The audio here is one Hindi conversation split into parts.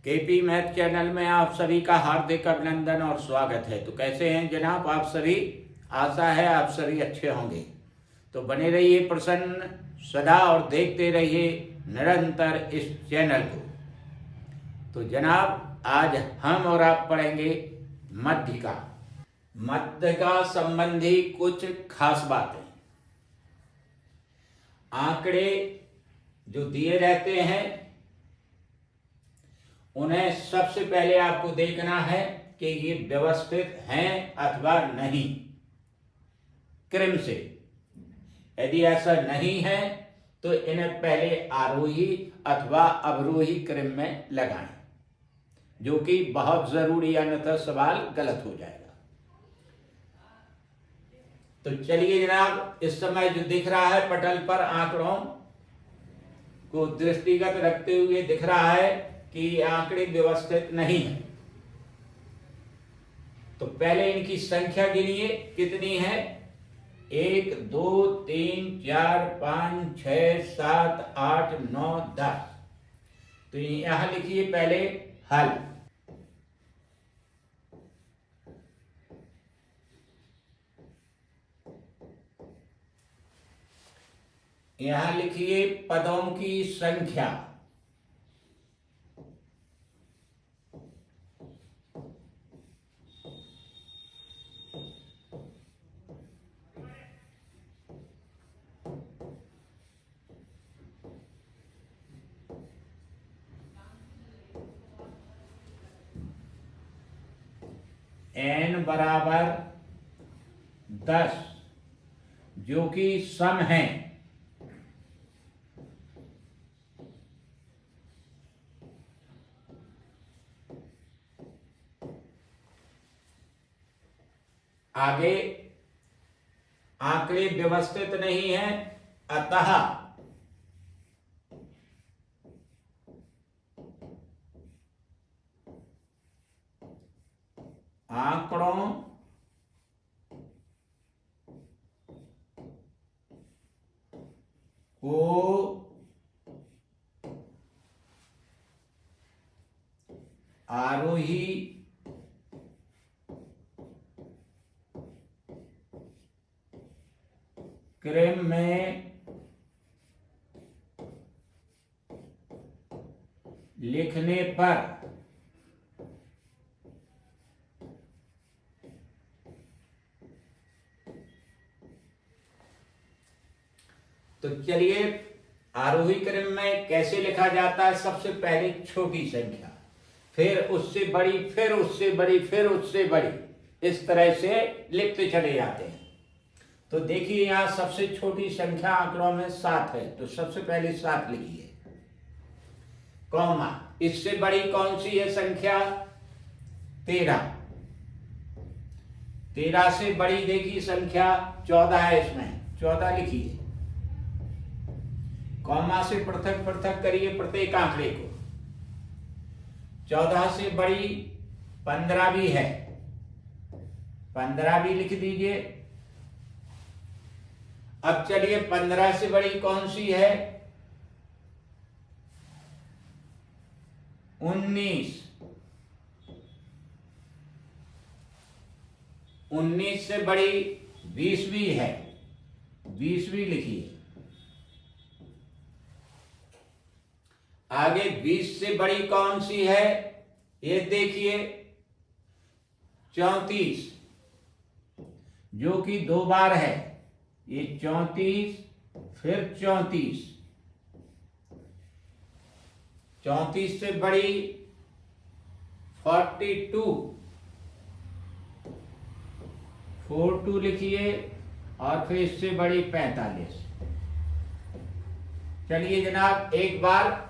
केपी मैथ चैनल में आप सभी का हार्दिक अभिनंदन और स्वागत है। तो कैसे हैं जनाब आप सभी? आशा है आप सभी अच्छे होंगे। तो बने रहिए प्रसन्न सदा और देखते रहिए निरंतर इस चैनल को। तो जनाब आज हम और आप पढ़ेंगे मध्यिका संबंधी कुछ खास बातें। आंकड़े जो दिए रहते हैं उन्हें सबसे पहले आपको देखना है कि ये व्यवस्थित हैं अथवा नहीं क्रम से। यदि ऐसा नहीं है तो इन्हें पहले आरोही अथवा अवरोही क्रम में लगाएं, जो कि बहुत जरूरी, अन्यथा सवाल गलत हो जाएगा। तो चलिए जनाब, इस समय जो दिख रहा है पटल पर आंकड़ों को दृष्टिगत रखते हुए दिख रहा है कि आंकड़े व्यवस्थित नहीं है। तो पहले इनकी संख्या गिनिए कितनी है। 1 2 3 4 5 6 7 8 9 10। तो यहां लिखिए पहले हल। यहां लिखिए पदों की संख्या। n बराबर 10, जो कि सम है। आगे आंकड़े व्यवस्थित नहीं है, अतः आंकड़ों को आरोही क्रम में लिखने पर तो चलिए आरोही क्रम में कैसे लिखा जाता है। सबसे पहले छोटी संख्या, फिर उससे बड़ी, फिर उससे बड़ी, फिर उससे बड़ी, इस तरह से लिखते चले जाते हैं। तो देखिए यहां सबसे छोटी संख्या आंकड़ों में 7 है, तो सबसे पहले 7 लिखिए, कॉमा। इससे बड़ी कौन सी है संख्या? 13। 13 से बड़ी देखिए संख्या 14 है, इसमें 14 लिखिए, कॉमा से पृथक पृथक करिए प्रत्येक आंकड़े को। 14 से बड़ी 15 भी है, 15 भी लिख दीजिए। अब चलिए 15 से बड़ी कौन सी है? 19। 19 से बड़ी 20 भी है, 20 भी लिखिए। आगे 20 से बड़ी कौन सी है? ये देखिए 34, जो कि 2 बार है। ये 34 फिर 34। 34 से बड़ी 42, 42 लिखिए, और फिर इससे बड़ी 45। चलिए जनाब एक बार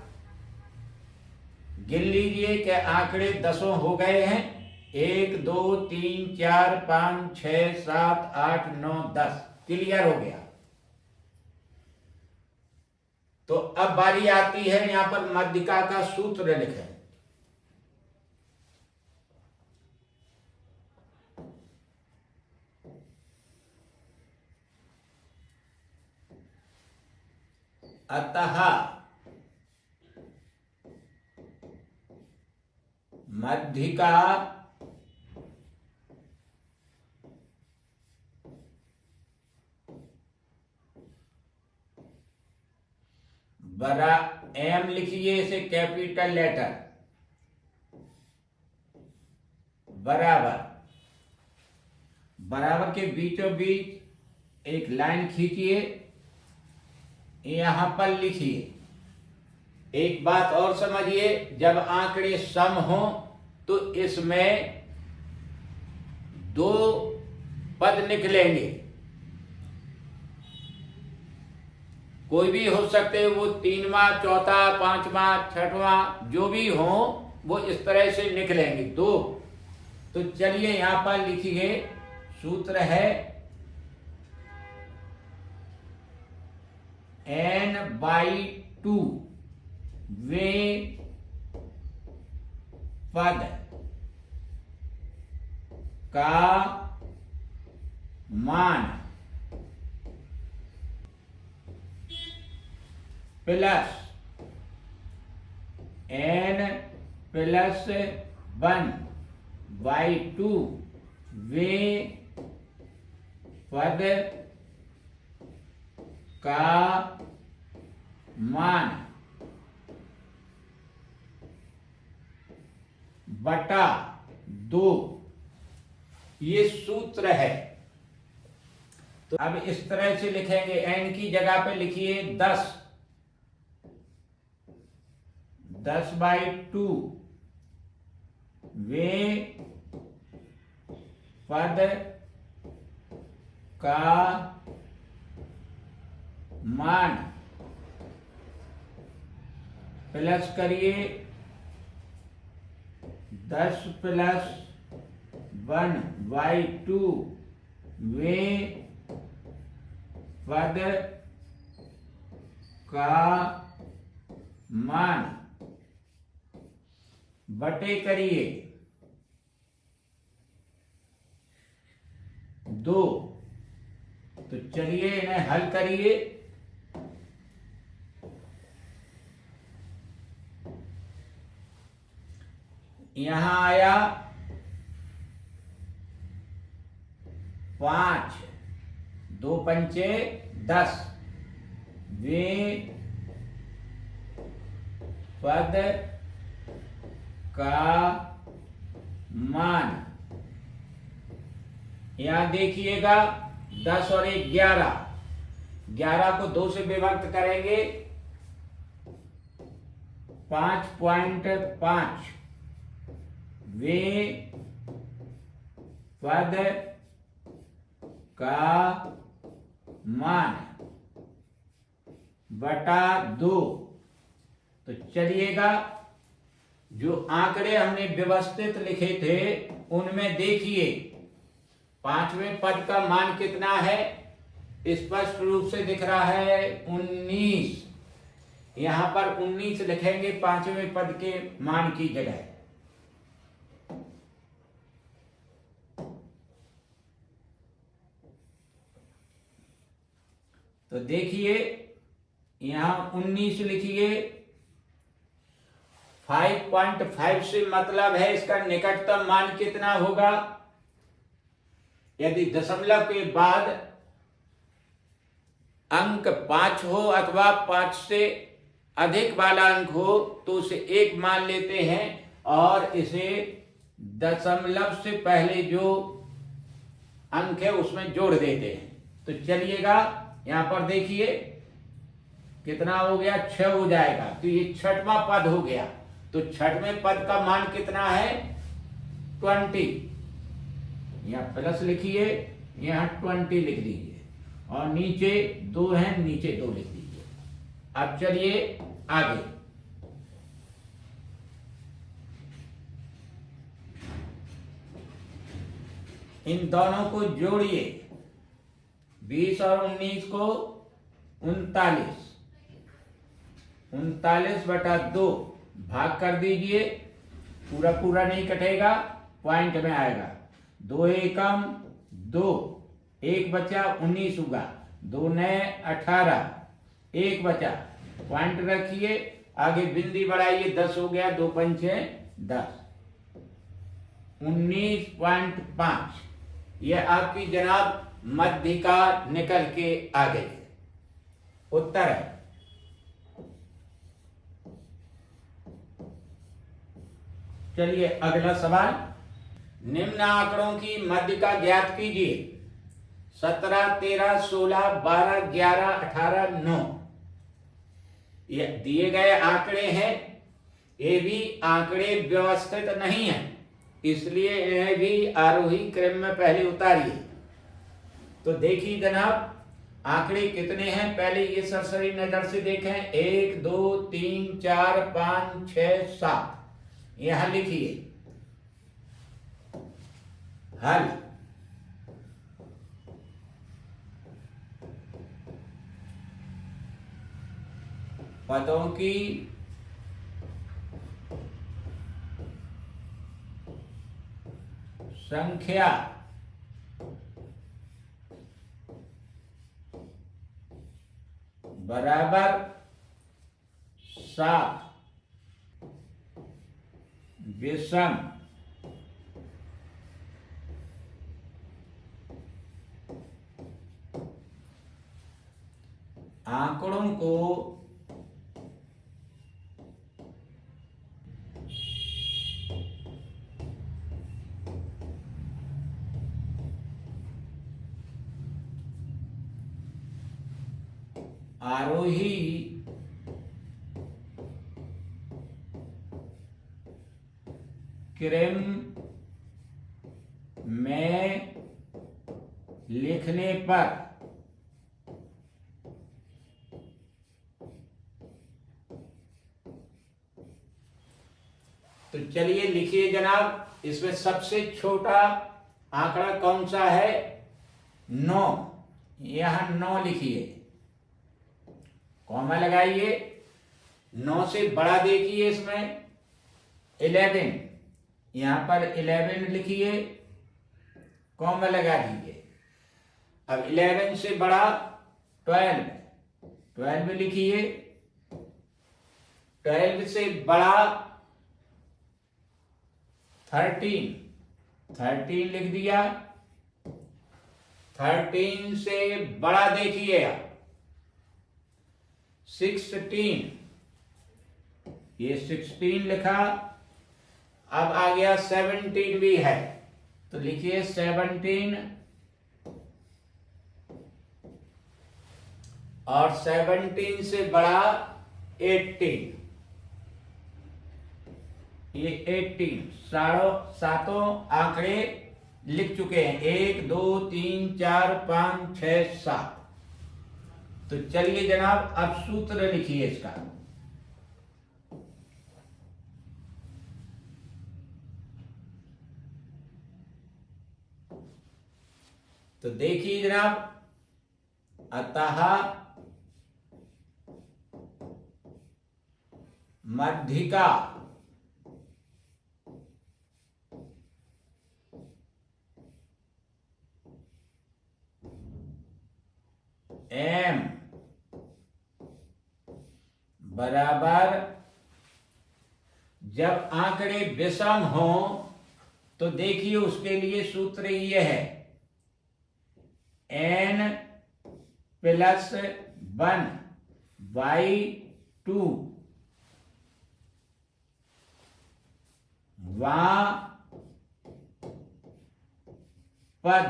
गिन लीजिए कि आंकड़े 10 हो गए हैं। 1 2 3 4 5 6 7 8 9 10। क्लियर हो गया। तो अब बारी आती है यहां पर मध्यिका का सूत्र लिखें। अतः मध्य का बड़ा एम लिखिए, इसे कैपिटल लेटर, बराबर, बराबर के बीचों बीच एक लाइन खींचिए, यहां पर लिखिए। एक बात और समझिए, जब आंकड़े सम हो तो इसमें दो पद निकलेंगे, कोई भी हो सकते, वो 3वां, चौथा, 5वां, 6वां, जो भी हो वो इस तरह से निकलेंगे दो। तो चलिए यहां पर लिखिए, सूत्र है n/2 वे पद का मान प्लस n+1/2 वे पद का मान बटा 2, ये सूत्र है। तो अब इस तरह से लिखेंगे, n की जगह पे लिखिए 10, 10/2 वे पद का मान प्लस करिए 10+1/2 वे पद का मान बटे करिए 2। तो चलिए इन्हें हल करिए। यहां आया 5, 2 पंचे 10 वे पद का मान, यहां देखिएगा 10 और 1 11, 11 को 2 से विभक्त करेंगे 5.5 वे पद का मान बटा 2। तो चलिएगा, जो आंकड़े हमने व्यवस्थित लिखे थे उनमें देखिए 5वें पद का मान कितना है, स्पष्ट रूप से दिख रहा है 19। यहां पर 19 लिखेंगे 5वें पद के मान की जगह। तो देखिए यहां 19 लिखिए, 5.5 से मतलब है इसका निकटतम मान कितना होगा। यदि दशमलव के बाद अंक 5 हो अथवा 5 से अधिक वाला अंक हो तो उसे 1 मान लेते हैं और इसे दशमलव से पहले जो अंक है उसमें जोड़ देते हैं। तो चलिएगा यहां पर देखिए कितना हो गया, 6 हो जाएगा। तो ये 6वां पद हो गया। तो 6वें पद का मान कितना है, 20। यहां प्लस लिखिए, यहां 20 लिख दीजिए और नीचे 2 है, नीचे 2 लिख दीजिए। अब चलिए आगे। इन दोनों को जोड़िए, 20 और 19 को 39, 39/2 भाग कर दीजिए। पूरा पूरा नहीं कटेगा, पॉइंट में आएगा। 2 एकम 2, 1 बचा, 19 होगा। 2 नए 18, 1 बचा, पॉइंट रखिए। आगे बिंदी बढ़ाइए, 10 हो गया। 2 पंचे 10। 19.5। यह आपकी जनाब मध्यिका निकल के आ गई है, उत्तर है। चलिए अगला सवाल, निम्न आंकड़ों की मध्यिका ज्ञात कीजिए। 17, 13, 16, 12, 11, 18, 9। ये दिए गए आंकड़े हैं, ये भी आंकड़े व्यवस्थित नहीं है, इसलिए इन्हें भी आरोही क्रम में पहले उतारिए। तो देखिए जनाब आंकड़े कितने हैं, पहले ये सरसरी नजर से देखें। 1, 2, 3, 4, 5, 6, 7। यहां लिखिए हल। पदों की संख्या बराबर 7 विषम आंकड़ों को आरोही क्रम में लिखने पर तो चलिए लिखिए जनाब, इसमें सबसे छोटा आंकड़ा कौन सा है? 9। यहां 9 लिखिए, कॉमा लगाइए। 9 से बड़ा देखिए इसमें 11, यहां पर 11 लिखिए, कॉमा लगा दीजिए। अब 11 से बड़ा 12 लिखिए। 12 से बड़ा 13 लिख दिया। 13 से बड़ा देखिए आप 16, ये 16 लिखा। अब आ गया 17 भी है, तो लिखिए 17, और 17 से बड़ा 18, ये 18। सातों आंकड़े लिख चुके हैं, 1, 2, 3, 4, 5, 6, 7। तो चलिए जनाब अब सूत्र लिखिए इसका। तो देखिए जनाब, अतः मध्यिका m बराबर, जब आंकड़े विषम हो तो देखिए उसके लिए सूत्र ये है, n + 1/2। वहां पद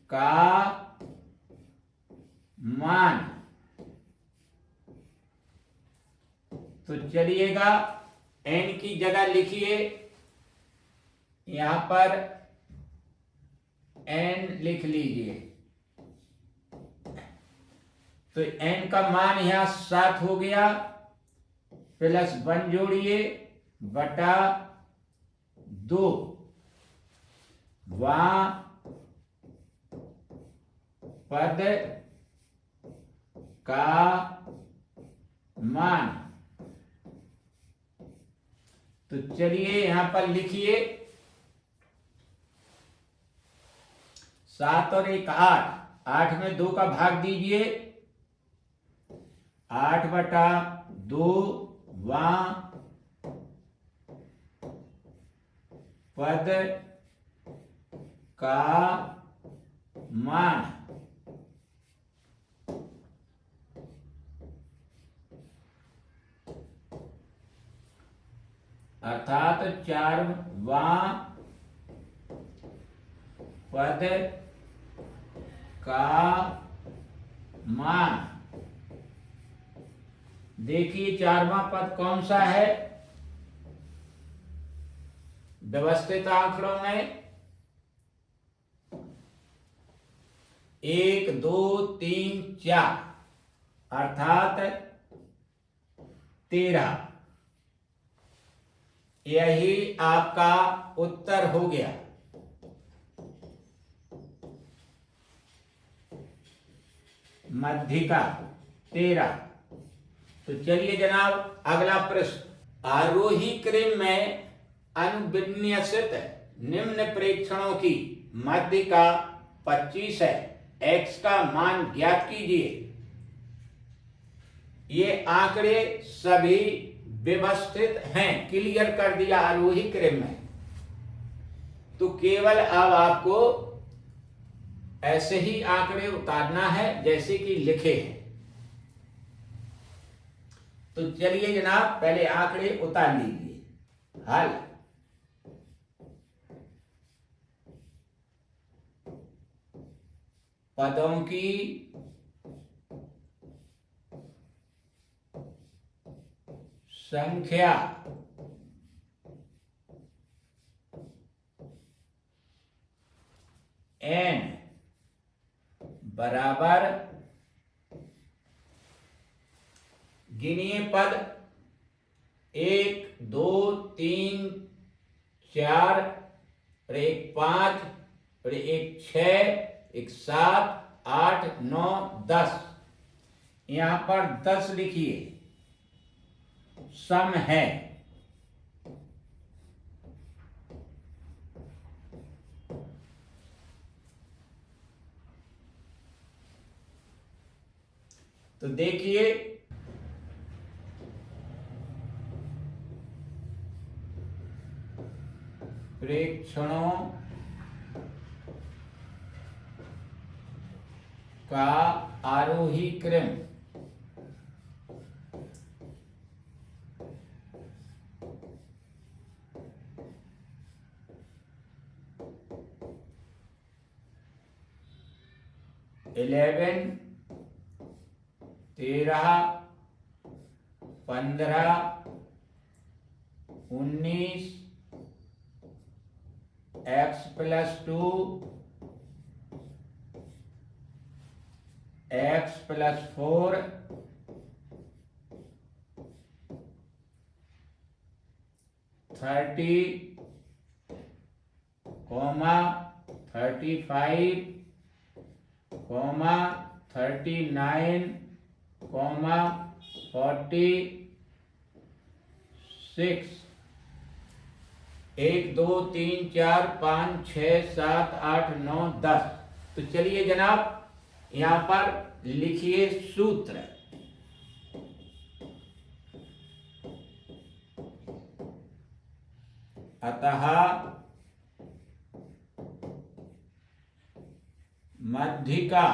का मान, तो चलिएगा n की जगह लिखिए, यहां पर n लिख लीजिए। तो n का मान यहां 7 हो गया, +1 जोड़िए बटा 2। वहां पद का मान, तो चलिए यहां पर लिखिए 7 और 1 8, 8 में 2 का भाग दीजिए, 8/2। वहां पद का मान अर्थात 4वां पद का मान। देखिए 4वां पद कौन सा है व्यवस्थित आंकड़ों में? 1 2 3 4 अर्थात 13। यही आपका उत्तर हो गया। मध्यिका 13। तो चलिए जनाब अगला प्रश्न। आरोही क्रम में अनुविन्यसित निम्न प्रेक्षणों की मध्यिका 25 है। x का मान ज्ञात कीजिए। ये आंकड़े सभी व्यवस्थित हैं, क्लियर कर दिया आरोही क्रम में। तो केवल अब आपको ऐसे ही आंकड़े उतारना है जैसे कि लिखे हैं। तो चलिए जनाब पहले आंकड़े उतार लीजिए। हल। पदों की संख्या n बराबर, गिनिए पद 1 2 3 4 और 1 5 और 1 6 1 7 8 9 10। यहां पर 10 लिखिए, सम है। तो देखिए प्रेक्षणों का आरोही क्रम इलेवन 13 15 19 x+2 x+4 30, 35, 39, 46। 1 2 3 4 5 6 7 8 9 10। तो चलिए जनाब यहां पर लिखिए सूत्र। अतः मध्यिका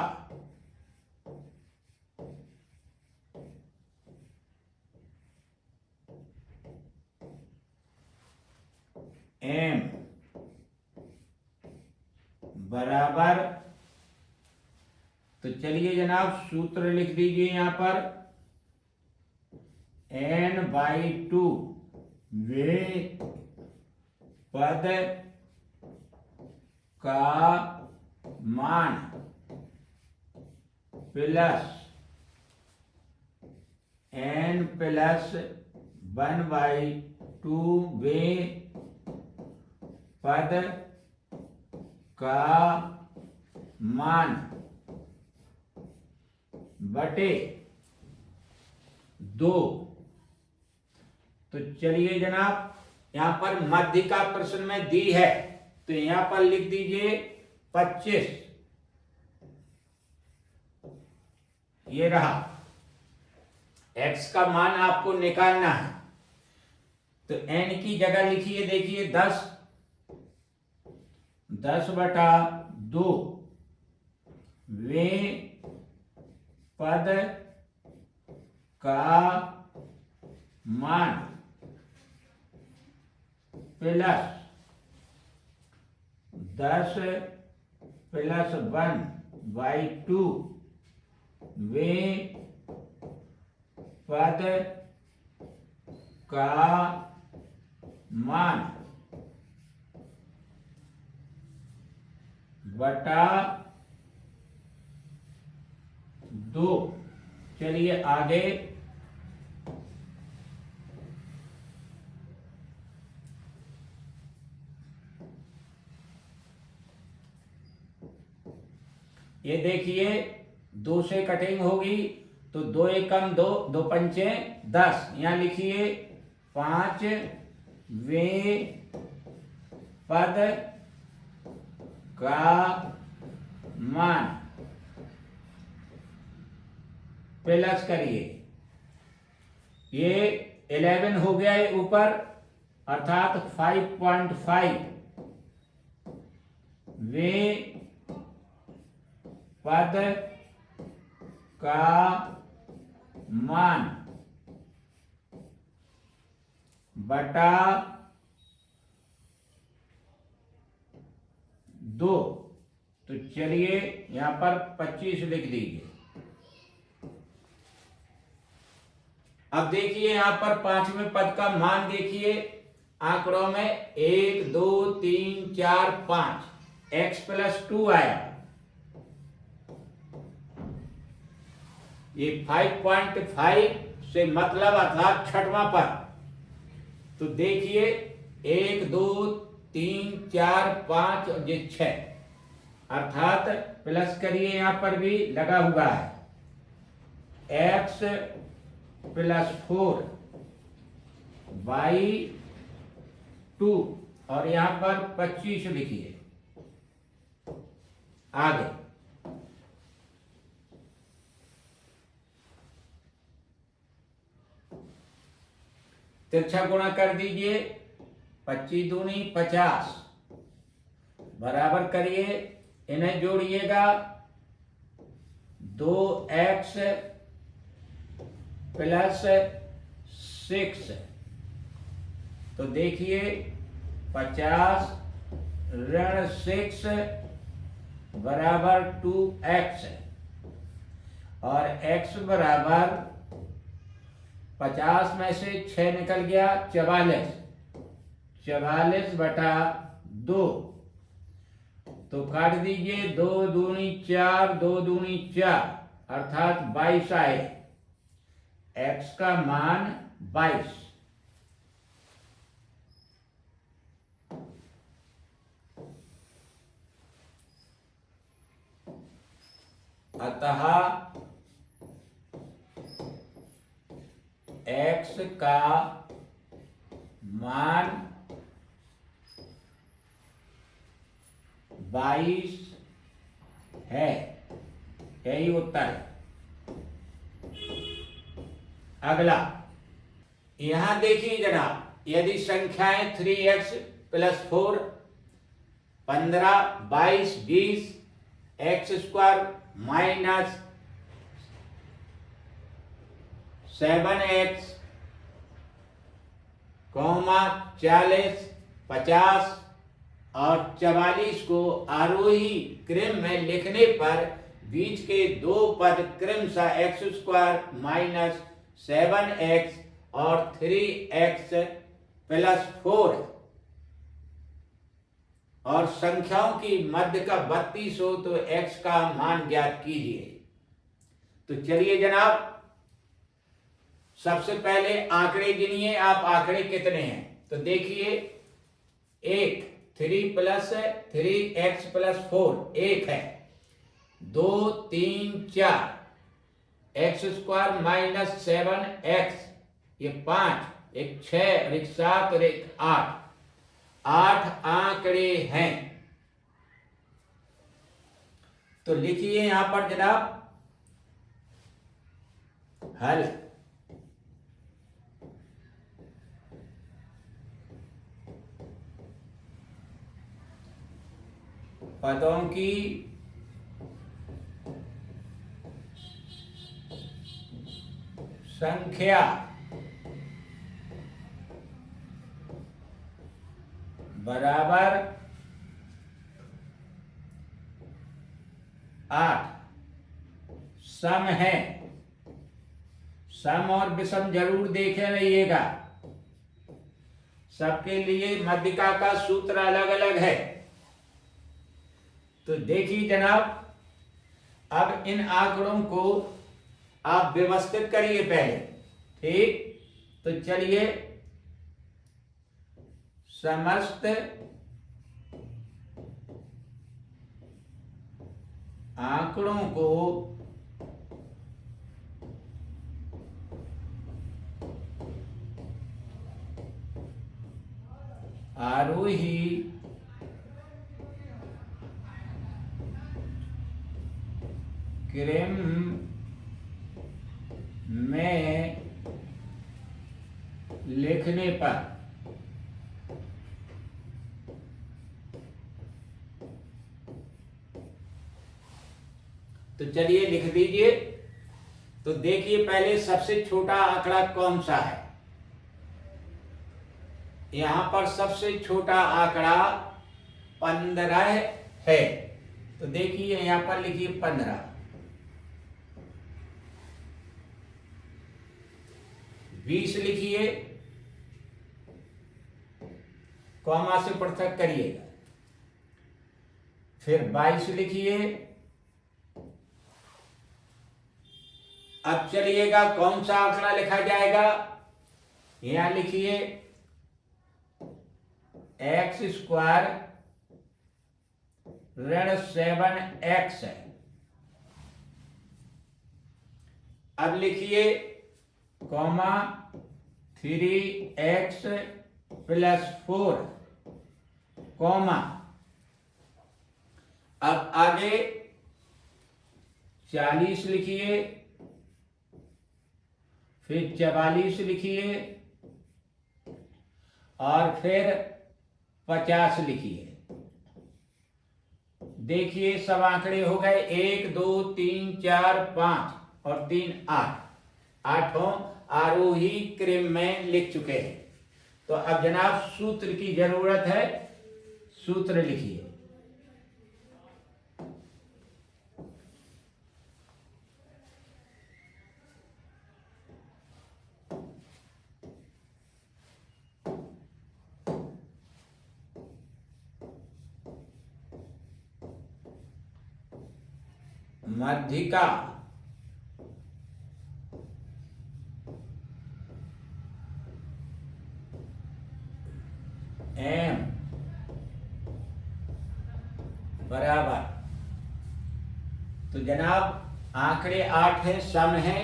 m बराबर, तो चलिए जनाब सूत्र लिख दीजिए यहां पर n/2 वे पद का मान प्लस n+1/2 वे पद का मान बटे 2। तो चलिए जनाब यहां पर मध्यिका प्रश्न में दी है तो यहां पर लिख दीजिए 25। ये रहा, x का मान आपको निकालना है। तो n की जगह लिखिए, देखिए 10 10/2 वे पद का मान प्लस 10 + 1/2 वे पद का मान बटा 2। चलिए आगे। ये देखिए 2 से कटिंग होगी तो 2 एकम 2, 2 पंचे 10। यहां लिखिए 5 वे पद का मान प्लस करिए। ये 11 हो गया है ऊपर, अर्थात 5.5 वे पद का मान बटा 2। तो चलिए यहां पर 25 लिख दीजिए। अब देखिए यहां पर 5वें पद का मान देखिए आंकड़ों में 1 2 3 4 5 x + 2 आया। ये 5.5 से मतलब अर्थात 6वां पद। तो देखिए 1 2 3 4 5 और ये 6, अर्थात प्लस करिए, यहां पर भी लगा हुआ है x + 4/2 और यहां पर 25 लिखिए। आगे तिरछा गुणा कर दीजिए। 25 दूनी 50 बराबर करिए, इन्हें जोड़िएगा। 2x + 6। तो देखिए 50 - 6 बराबर 2x और x बराबर 50 में से 6 निकल गया 44। 44/2 तो काट दीजिए। 2 दूनी 4, 2 दूनी 4, अर्थात 22 आए। x का मान 22। अतः x का मान 22 है। यही उत्तर है। अगला यहां देखिए जनाब, यदि संख्याएं 3x + 4 15 22 20 x² - 7x, 40 50 और 44 को आरोही क्रम में लिखने पर बीच के दो पद क्रमशः x² - 7x और 3x + 4 और संख्याओं की मध्य का 32 हो तो x का मान ज्ञात कीजिए। तो चलिए जनाब, सबसे पहले आंकड़े गिनिए आप, आंकड़े कितने हैं। तो देखिए 1 3 + 3x + 4 1 है। 2 3 4 x² - 7x ये 5, एक 6 और एक 7 और एक 8। 8 आंकड़े हैं। तो लिखिए यहां पर जनाब हल। पदों की संख्या बराबर 8। सम है, सम और विषम जरूर देखे रहिएगा, सबके लिए मध्यिका का सूत्र अलग अलग है। तो देखिए जनाब, अब इन आंकड़ों को आप व्यवस्थित करिए पहले, ठीक। तो चलिए, समस्त आंकड़ों को आरोही क्रम में लिखने पर तो चलिए लिख दीजिए। तो देखिए, पहले सबसे छोटा आंकड़ा कौन सा है? यहां पर सबसे छोटा आंकड़ा 15 है। तो देखिए यहां पर लिखिए 15। 20 लिखिए, कॉमा से पृथक करिएगा। फिर 22 लिखिए। अब चलिएगा, कौन सा आंकड़ा लिखा जाएगा? यहां लिखिए x² ऋण 7x है। अब लिखिए कॉमा 3x + 4 कॉमा। अब आगे 40 लिखिए, फिर 44 लिखिए और फिर 50 लिखिए। देखिए सब आंकड़े हो गए, 1 2 3 4 5 और 3 8। आठों आरोही क्रम में लिख चुके हैं। तो अब जनाब सूत्र की जरूरत है, सूत्र लिखिए। मध्यिका m बराबर, तो जनाब आंकड़े 8 है, सम है।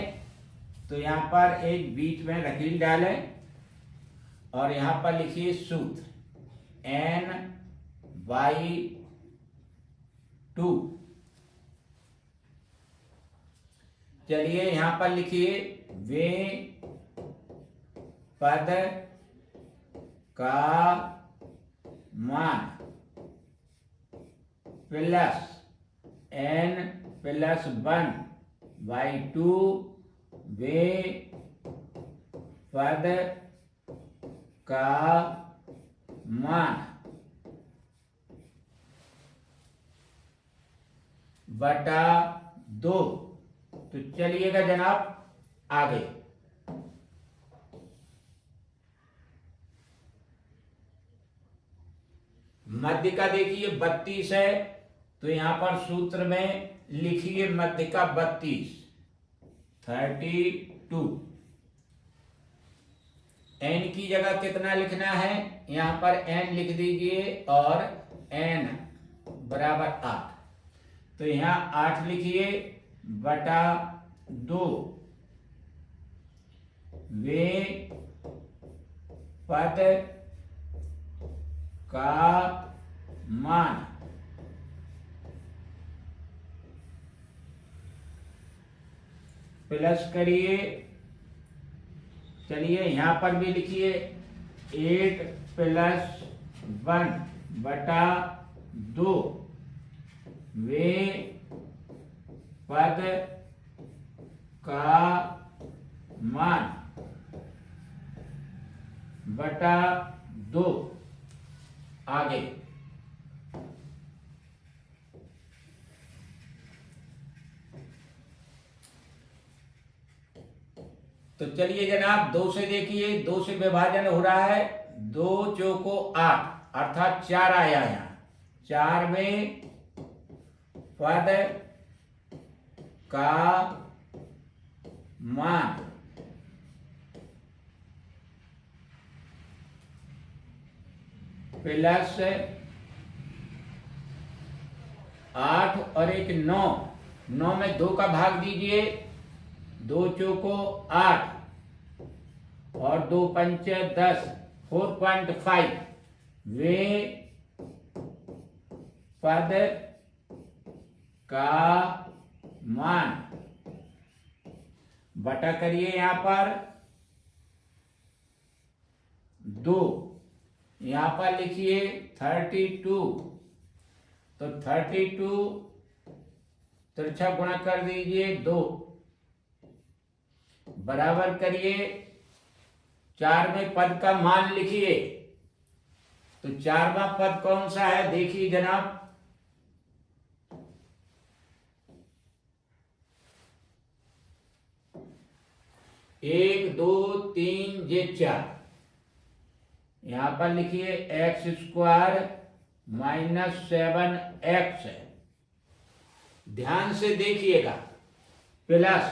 तो यहां पर एक बीच में रकील डालें और यहां पर लिखिए सूत्र n/2। चलिए यहां पर लिखिए वे पद का मान प्लस n+1/2 वे पद का मान बटा 2। तो चलिएगा जनाब आगे। मध्यिका देखिए 32 है। तो यहां पर सूत्र में लिखिए मध्यिका 32 32। n की जगह कितना लिखना है? यहां पर n लिख दीजिए और n बराबर 8। तो यहां 8 लिखिए बटा 2 वे पद का मान प्लस करिए। चलिए यहां पर भी लिखिए 8+1/2 वे पद का मान बटा 2। आगे तो चलिए जनाब 2 से देखिए, 2 से विभाजन हो रहा है, 2 चौको 8 अर्थात 4 आया यहाँ। 4वें पद का मान प्लस 8 और एक 9, 9 में 2 का भाग दीजिए, 2 चौको 8 और 2 पंचे 10, 4.5 वे पद का मान बटा करिए यहां पर 2, यहां पर लिखिए 32, तो 32 तिरछा गुणा कर दीजिए 2 बराबर करिए 4वें पद का मान लिखिए। तो 4वां पद कौन सा है देखिए जनाब, 1 2 3 ये 4, यहां पर लिखिए एक्स स्क्वायर माइनस 7x है। ध्यान से देखिएगा, प्लस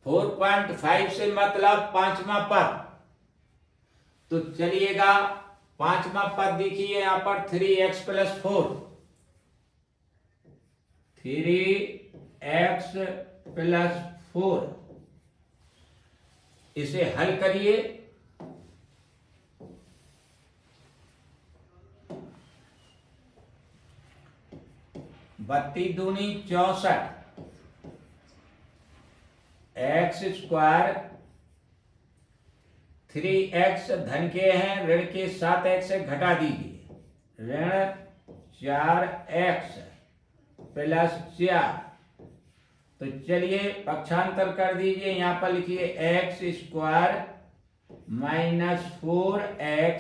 4.5 से मतलब 5वां पद, तो चलिएगा 5वां पद देखिए यहां पर 3x + 4, 3x + 4, इसे हल करिए। बत्ती दूनी 64, एक्स स्क्वायर 3x धन के हैं, ऋण के 7x से घटा दीजिए, ऋण 4x + 4, तो चलिए पक्षांतर कर दीजिए, यहां पर लिखिए x square minus 4x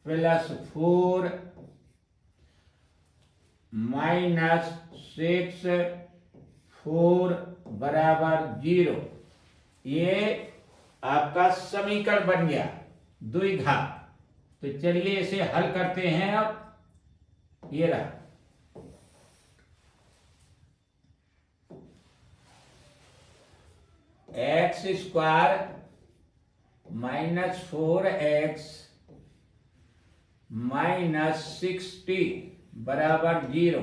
+ 4 minus 6 4 बराबर 0। ये आपका समीकरण बन गया द्विघात। तो चलिए इसे हल करते हैं। अब ये रहा, x square minus 4x minus 60 बराबर 0।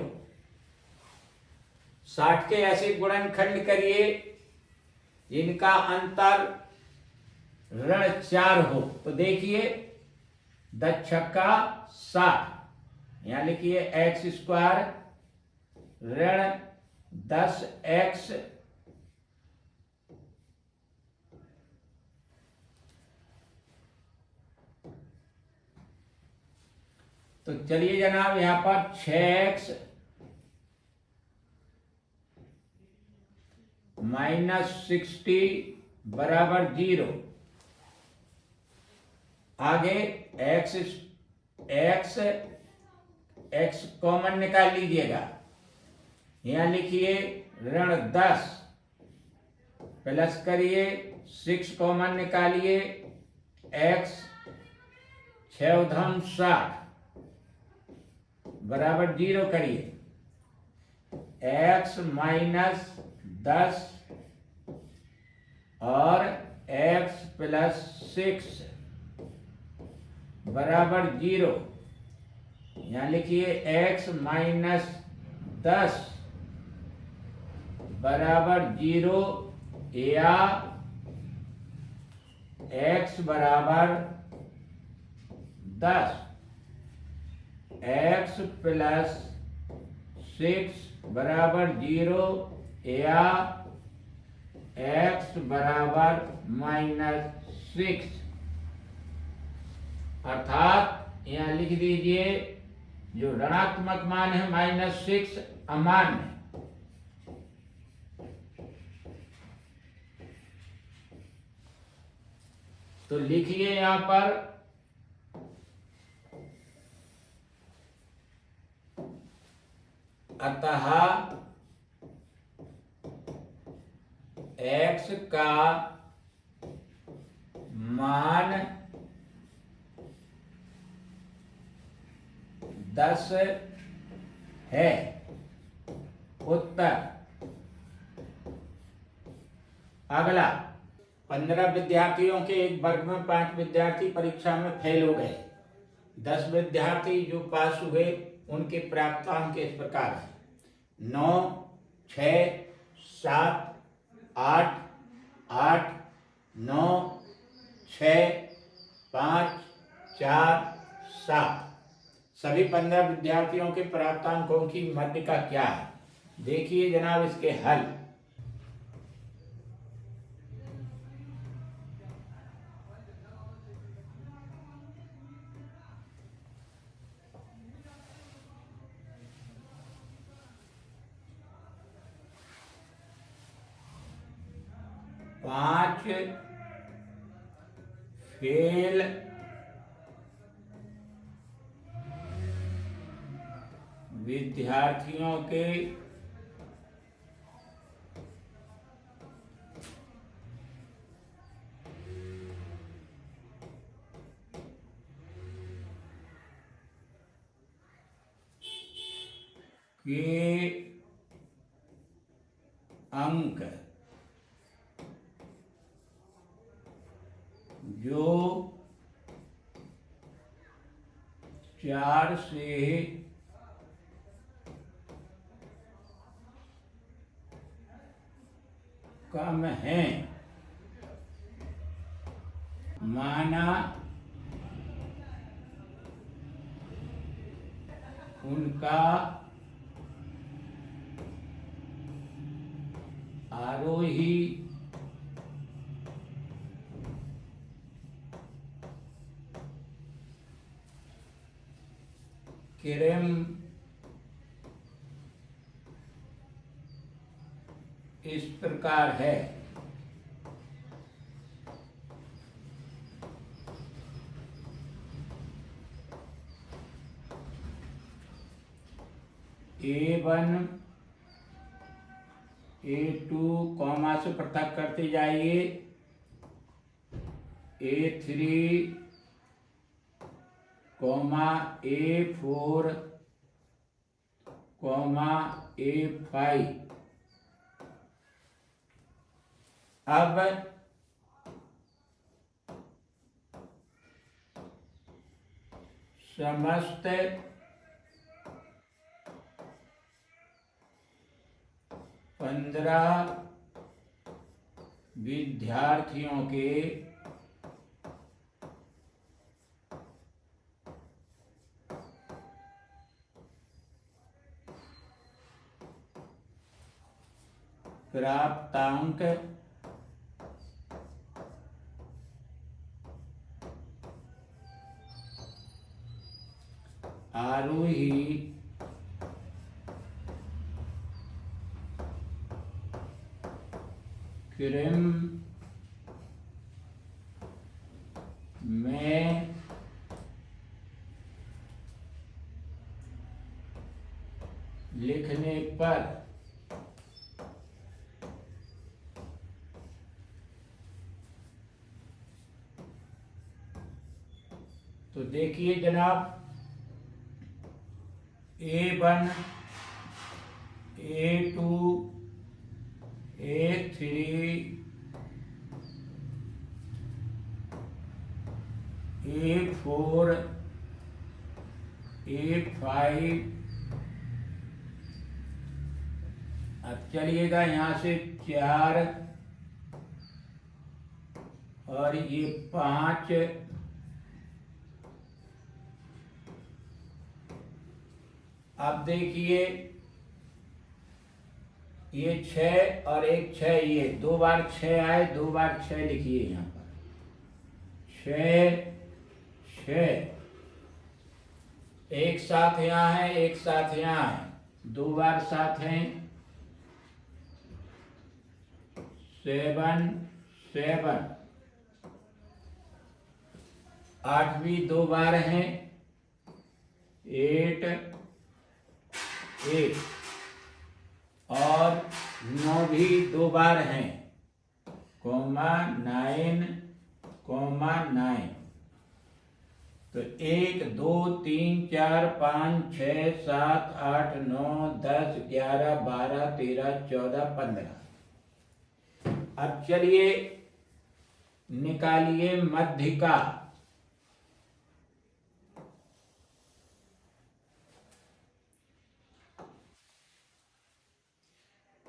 60 के ऐसे गुणनखंड करिए जिनका अंतर ऋण 4 हो। तो देखिए 10 छक्का 60, यहां लिखिए एक्स स्क्वायर ऋण 10x तो चलिए जनाब यहां पर 6x माइनस 60 बराबर 0। आगे x कॉमन निकाल लीजिएगा, यहां लिखिए ऋण 10 प्लस करिए 6 कॉमन निकालिए, x 6 × 60 बराबर 0 करिए, x माइनस 10 और x + 6 बराबर 0। यहां लिखिए x माइनस 10 बराबर 0 या x बराबर 10, x + 6 बराबर 0 या x बराबर -6, अर्थात यहां लिख दीजिए जो ऋणात्मक मान है -6 अमान्य। तो लिखिए यहां पर अतः x का मान 10 है। उत्तर। अगला, 15 विद्यार्थियों के एक वर्ग में 5 विद्यार्थी परीक्षा में फेल हो गए। 10 विद्यार्थी जो पास हुए उनके प्राप्तांक इस प्रकार है: 9, 6, 7, 8, 8, 9, 6, 5, 4, 7। सभी 15 विद्यार्थियों के प्राप्तांकों की माध्यिका क्या है? देखिए जनाब इसके हल। पांच फेल विद्यार्थियों के अंक जो 4 से कम हैं, माना उनका आरोही क्रम इस प्रकार है। A1 A2 कॉमा से पृथक करते जाइए। A3 A4 A5। अब समस्त पंद्रह विद्यार्थियों के प्राप्तांक आरोही क्रम में लिखने पर तो देखिए जनाब A1 A2 A3 A4 A5। अब चलिएगा यहाँ से 4 और ये 5। अब देखिए ये 6 और एक 6, ये 2 बार 6 आए, 2 बार 6 लिखिए यहाँ पर। 6 6 एक साथ यहाँ है, एक साथ यहाँ है, 2 बार साथ हैं, 7 7, 8 भी 2 बार हैं, 8 8, और 9 भी 2 बार हैं, कोमा 9 कोमा 9। तो 1 2 3 4 5 6 7 8 9 10 11 12 13 14 15। अब चलिए निकालिए मध्यिका।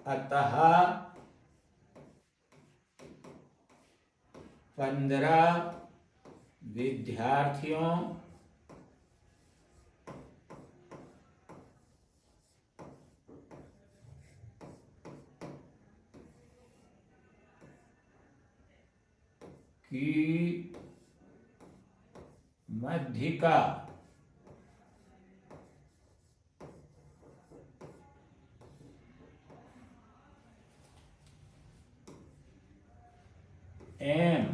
अतः 15 विद्यार्थियों की मध्यिका m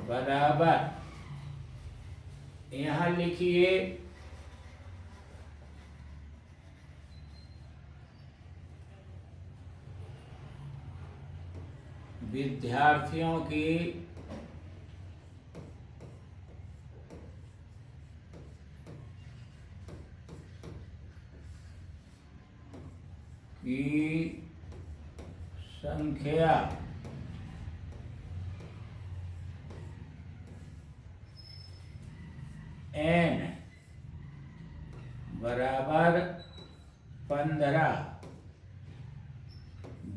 बराबर, यहां लिखिए विद्यार्थियों की संख्या n बराबर 15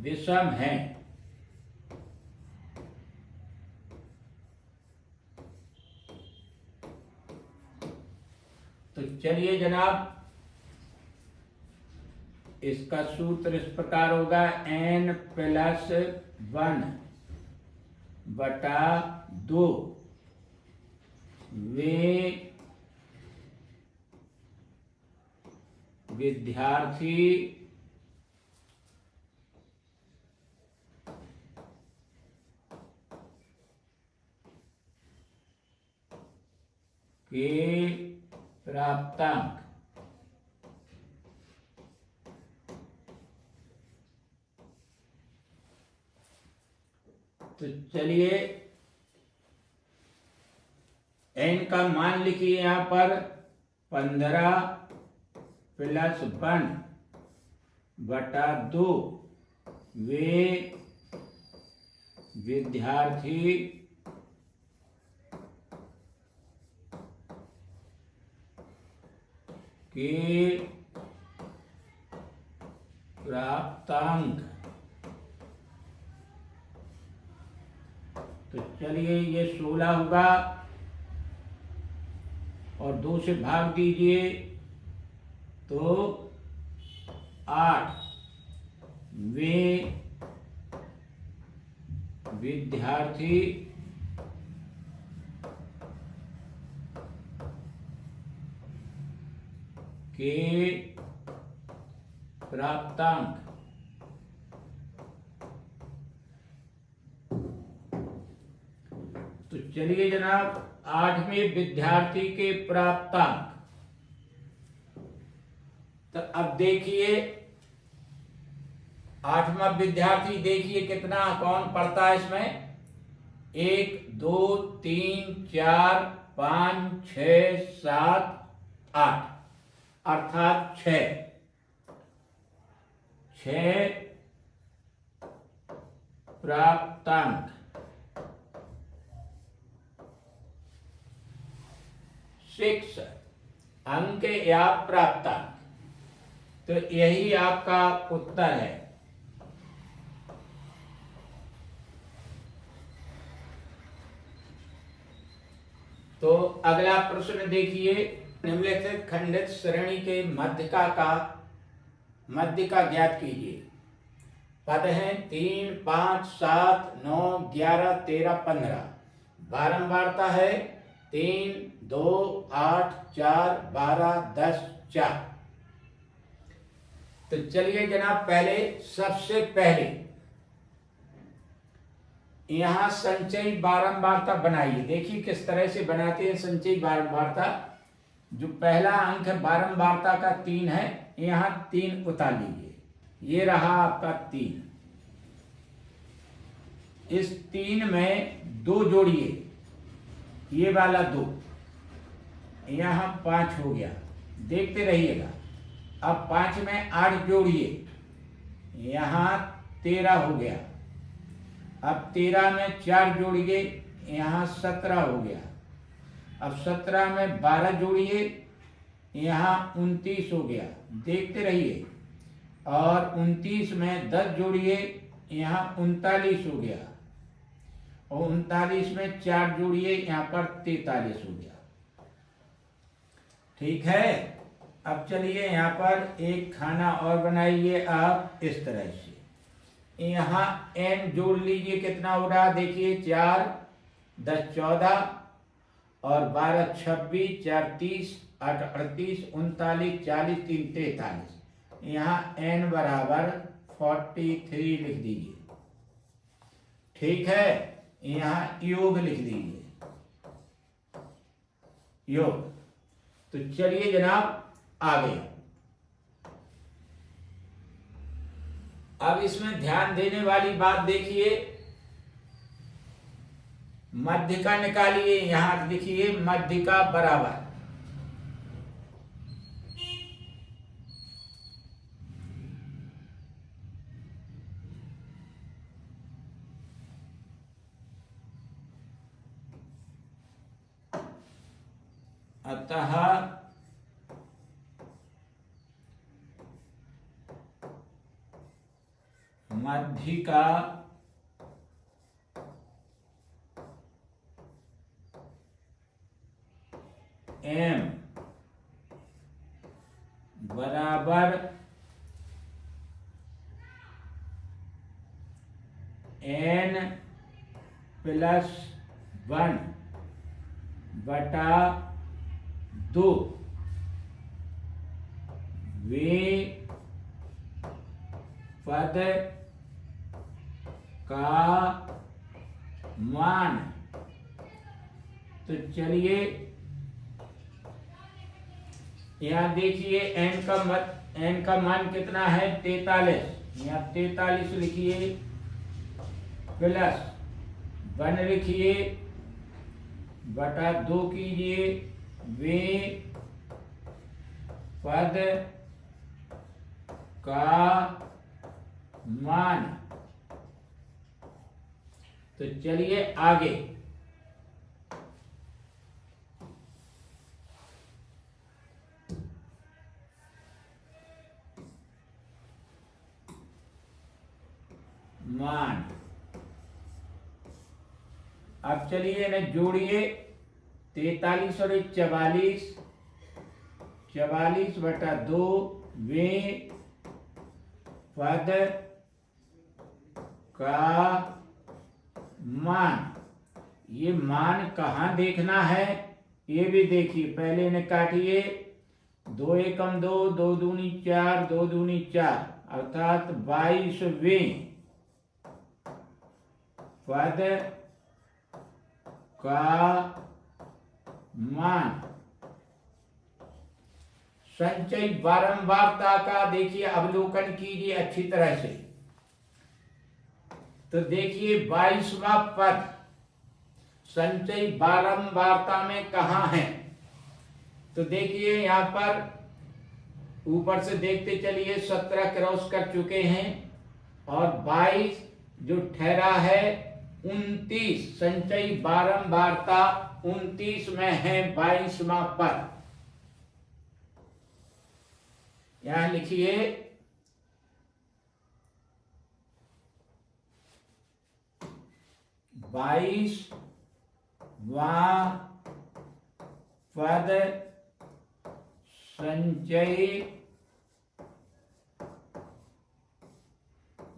विषम है। तो चलिए जनाब, इसका सूत्र इस प्रकार होगा, n + 1 बटा 2 वे विद्यार्थी के प्राप्तांक तो चलिए n का मान लिखिए यहां पर 15 + 1 बटा 2 वे विद्यार्थी के प्राप्तांक। तो चलिए ये 16 होगा और 2 से भाग दीजिए तो 8 वे विद्यार्थी के प्राप्तांक। तो चलिए जनाब, 8वें विद्यार्थी के प्राप्तांक। तो अब देखिए 8वां विद्यार्थी, देखिए कितना कौन पढ़ता है इसमें, 1 2 3 4 5 6 7 8, अर्थात 6 प्राप्तांक। 6 अंक या प्राप्तांक। तो यही आपका उत्तर है। तो अगला प्रश्न देखिए, निम्नलिखित खंडित श्रेणी के मध्यिका ज्ञात कीजिए। पद हैं 3 5 7 9 11 13 15। बारंबारता है 3, 2, 8, 4, 12, 10, 4। तो चलिए जनाब, पहले सबसे पहले यहां संचयी बारंबारता बनाइए। देखिए किस तरह से बनाते हैं संचयी बारंबारता। जो पहला अंक है बारंबारता का 3 है, यहां 3 उतार लीजिए। ये रहा आपका 3। इस 3 में 2 जोड़िए, ये वाला 2, यहां 5 हो गया। देखते रहिएगा। अब 5 में 8 जोड़िए, यहां 13 हो गया। अब 13 में 4 जोड़िए, यहां 17 हो गया। अब 17 में 12 जोड़िए, यहां 29 हो गया। देखते रहिए। और 29 में 10 जोड़िए, यहां 39 हो गया। और 39 में 4 जोड़िए, यहां पर 43 हो गया। ठीक है। अब चलिए यहाँ पर एक खाना और बनाइए आप इस तरह से। यहाँ n जोड़ लीजिए, कितना हो रहा देखिए। 4, 10, 14 और 12, 26, 4, 30, 8, 38, 39, 40, 3, 43। यहाँ n बराबर 43 लिख दीजिए। ठीक है। यहाँ योग लिख दीजिए, योग। तो चलिए जनाब आगे। अब इसमें ध्यान देने वाली बात देखिए, मध्य का निकालिए। यहां लिखिए मध्य का बराबर अतः मध्य का m बराबर n प्लस 1 बटा 2। वे पद का मान। तो चलिए यहाँ देखिए n का मान कितना है 43। यहाँ 43 लिखिए, प्लस 1 लिखिए, बटा 2 कीजिए। वे पद का मान। तो चलिए आगे। मान। अब चलिए ना जोड़िए। 43 और 44, 44 बटा 2। वे पद का मान। ये मान कहाँ देखना है ये भी देखिए। पहले इन्हें काटिए। 2 एकम 2, 2 दूनी 4, 2 दूनी 4, अर्थात 22वें पद का मान। संचय बारंबारता का देखिए अवलोकन कीजिए अच्छी तरह से। तो देखिए 22वां पद संचय बारंबारता में कहाँ है। तो देखिए यहाँ पर ऊपर से देखते चलिए 17 क्रॉस कर चुके हैं और 22 जो ठहरा है 29। संचय बारंबारता 29 में है 22वां पद। यहां लिखिए 22वां पद संचय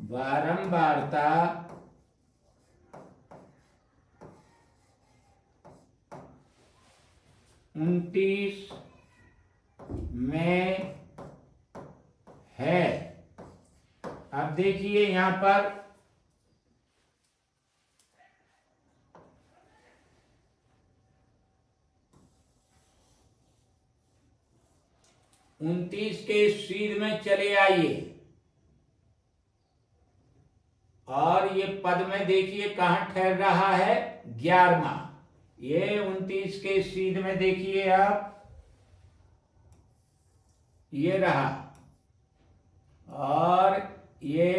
बारंबारता 29 में है। अब देखिए यहां पर 29 के सीध में चले आइए और ये पद में देखिए कहां ठहर रहा है, 11वां। ये 29 के सीध में देखिए आप, ये रहा, और ये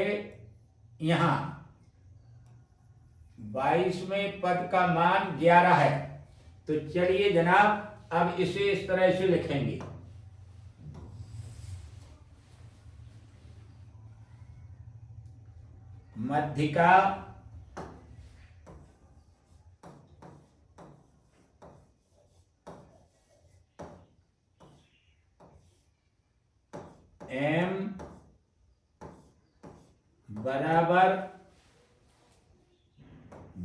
यहां 22वें पद का मान 11 है। तो चलिए जनाब अब इसे इस तरह से लिखेंगे। मध्यिका m बराबर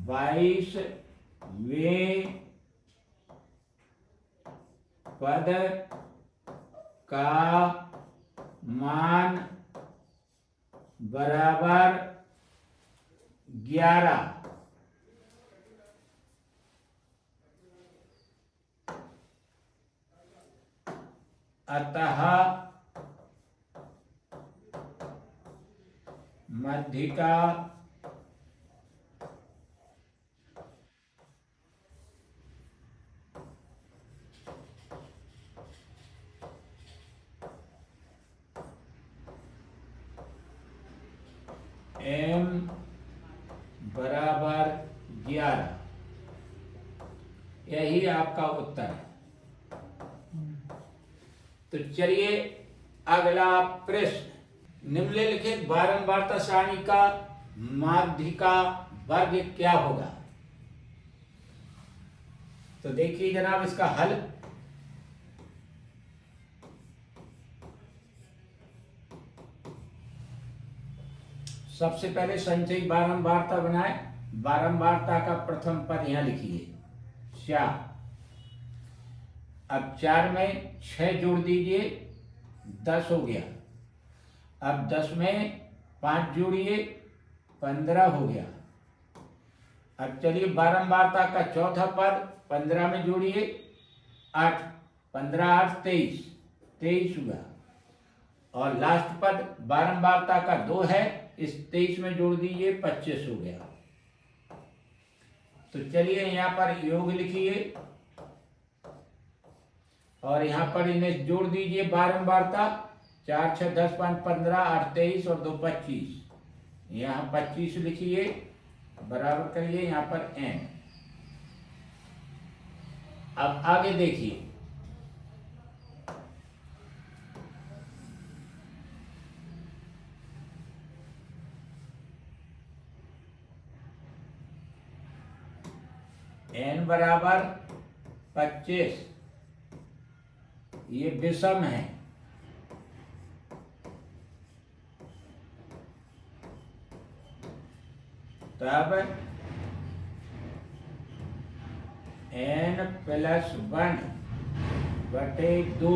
22वें पद का मान बराबर 11। अतः मध्यिका m बराबर 11। यही आपका उत्तर है। तो चलिए अगला प्रश्न, निम्नलिखित बारंबारता सारणी का माध्यिका वर्ग क्या होगा? तो देखिए जनाब इसका हल। सबसे पहले संचयी बारंबारता बनाए। बारंबारता का प्रथम पद यहां लिखिए 4। अब 4 में 6 जोड़ दीजिए, 10 हो गया। अब 10 में 5 जोड़िए, 15 हो गया। अब चलिए बारंबारता का चौथा पद 15 में जोड़िए, 8, 15 8 23, 23 हुआ। और लास्ट पद बारंबारता का 2 है, इस 23 में जोड़ दीजिए, 25 हो गया। तो चलिए यहां पर योग लिखिए और यहां पर इन्हें जोड़ दीजिए बारंबारता। 4 6 10 5 15 8 23 और 2 25। यहां 25 लिखिए, बराबर करिए यहां पर n। अब आगे देखिए, n बराबर 25, ये विषम है। तब n + 1 बटे 2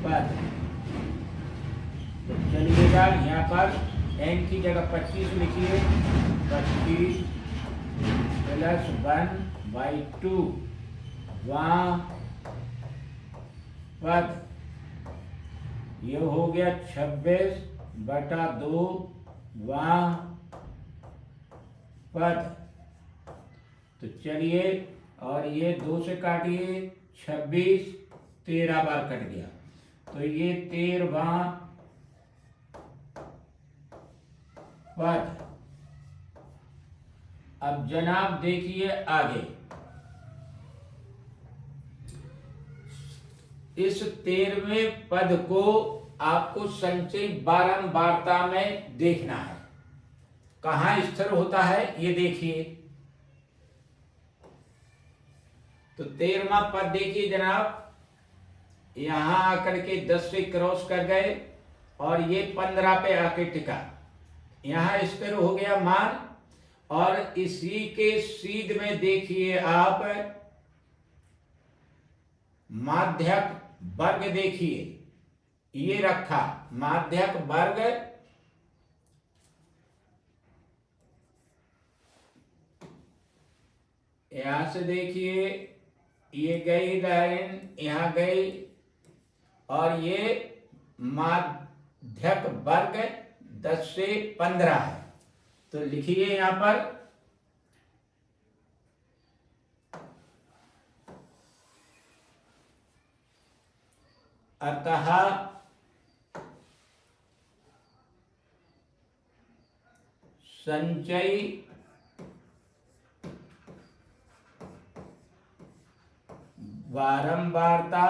पद। तो चलिएगा यहाँ पर n की जगह 25 लिखिए, 25 + 1/2 पद। ये हो गया 26/2 पद। तो चलिए और ये 2 से काटिए, 26 13 बार कट गया, तो ये 13वां पद। अब जनाब देखिए आगे, इस 13वें पद को आपको संचयी बारंबारता में देखना है, कहां स्थिर होता है ये देखिए। तो 13वां पद देखिए जनाब, यहां आकर के 10 से क्रॉस कर गए और ये 15 पे आके टिका, यहां स्थिर हो गया मान। और इसी के सीध में देखिए आप माध्यक वर्ग देखिए, ये रखा माध्यक वर्ग, यहां से देखिए ये गई लाइन, यहां गई, और ये माध्यक वर्ग 10 से 15 है। तो लिखिए यहां पर अतः संचयी बारंबारता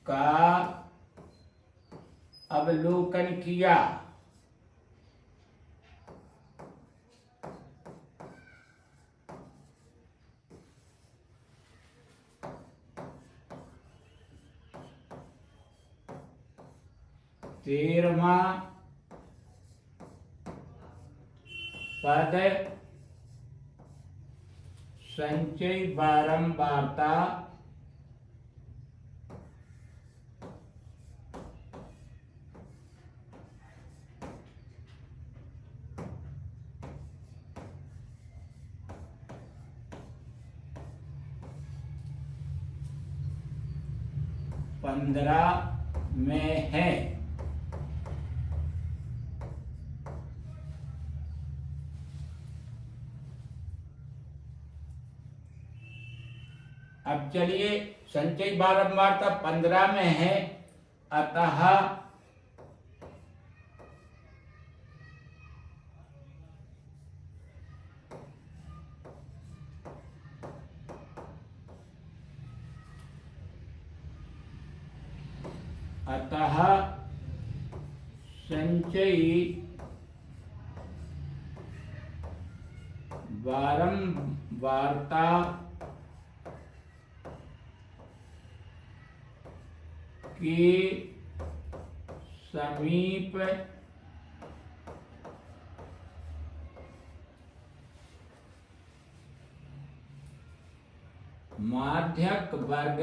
का अवलोकन किया। तेरहवां पद संचय बारंबारता पंद्रह में है। अब चलिए संचय बारंबारता 15 में है, अतः संचयी बारंबारता के समीप माध्यक वर्ग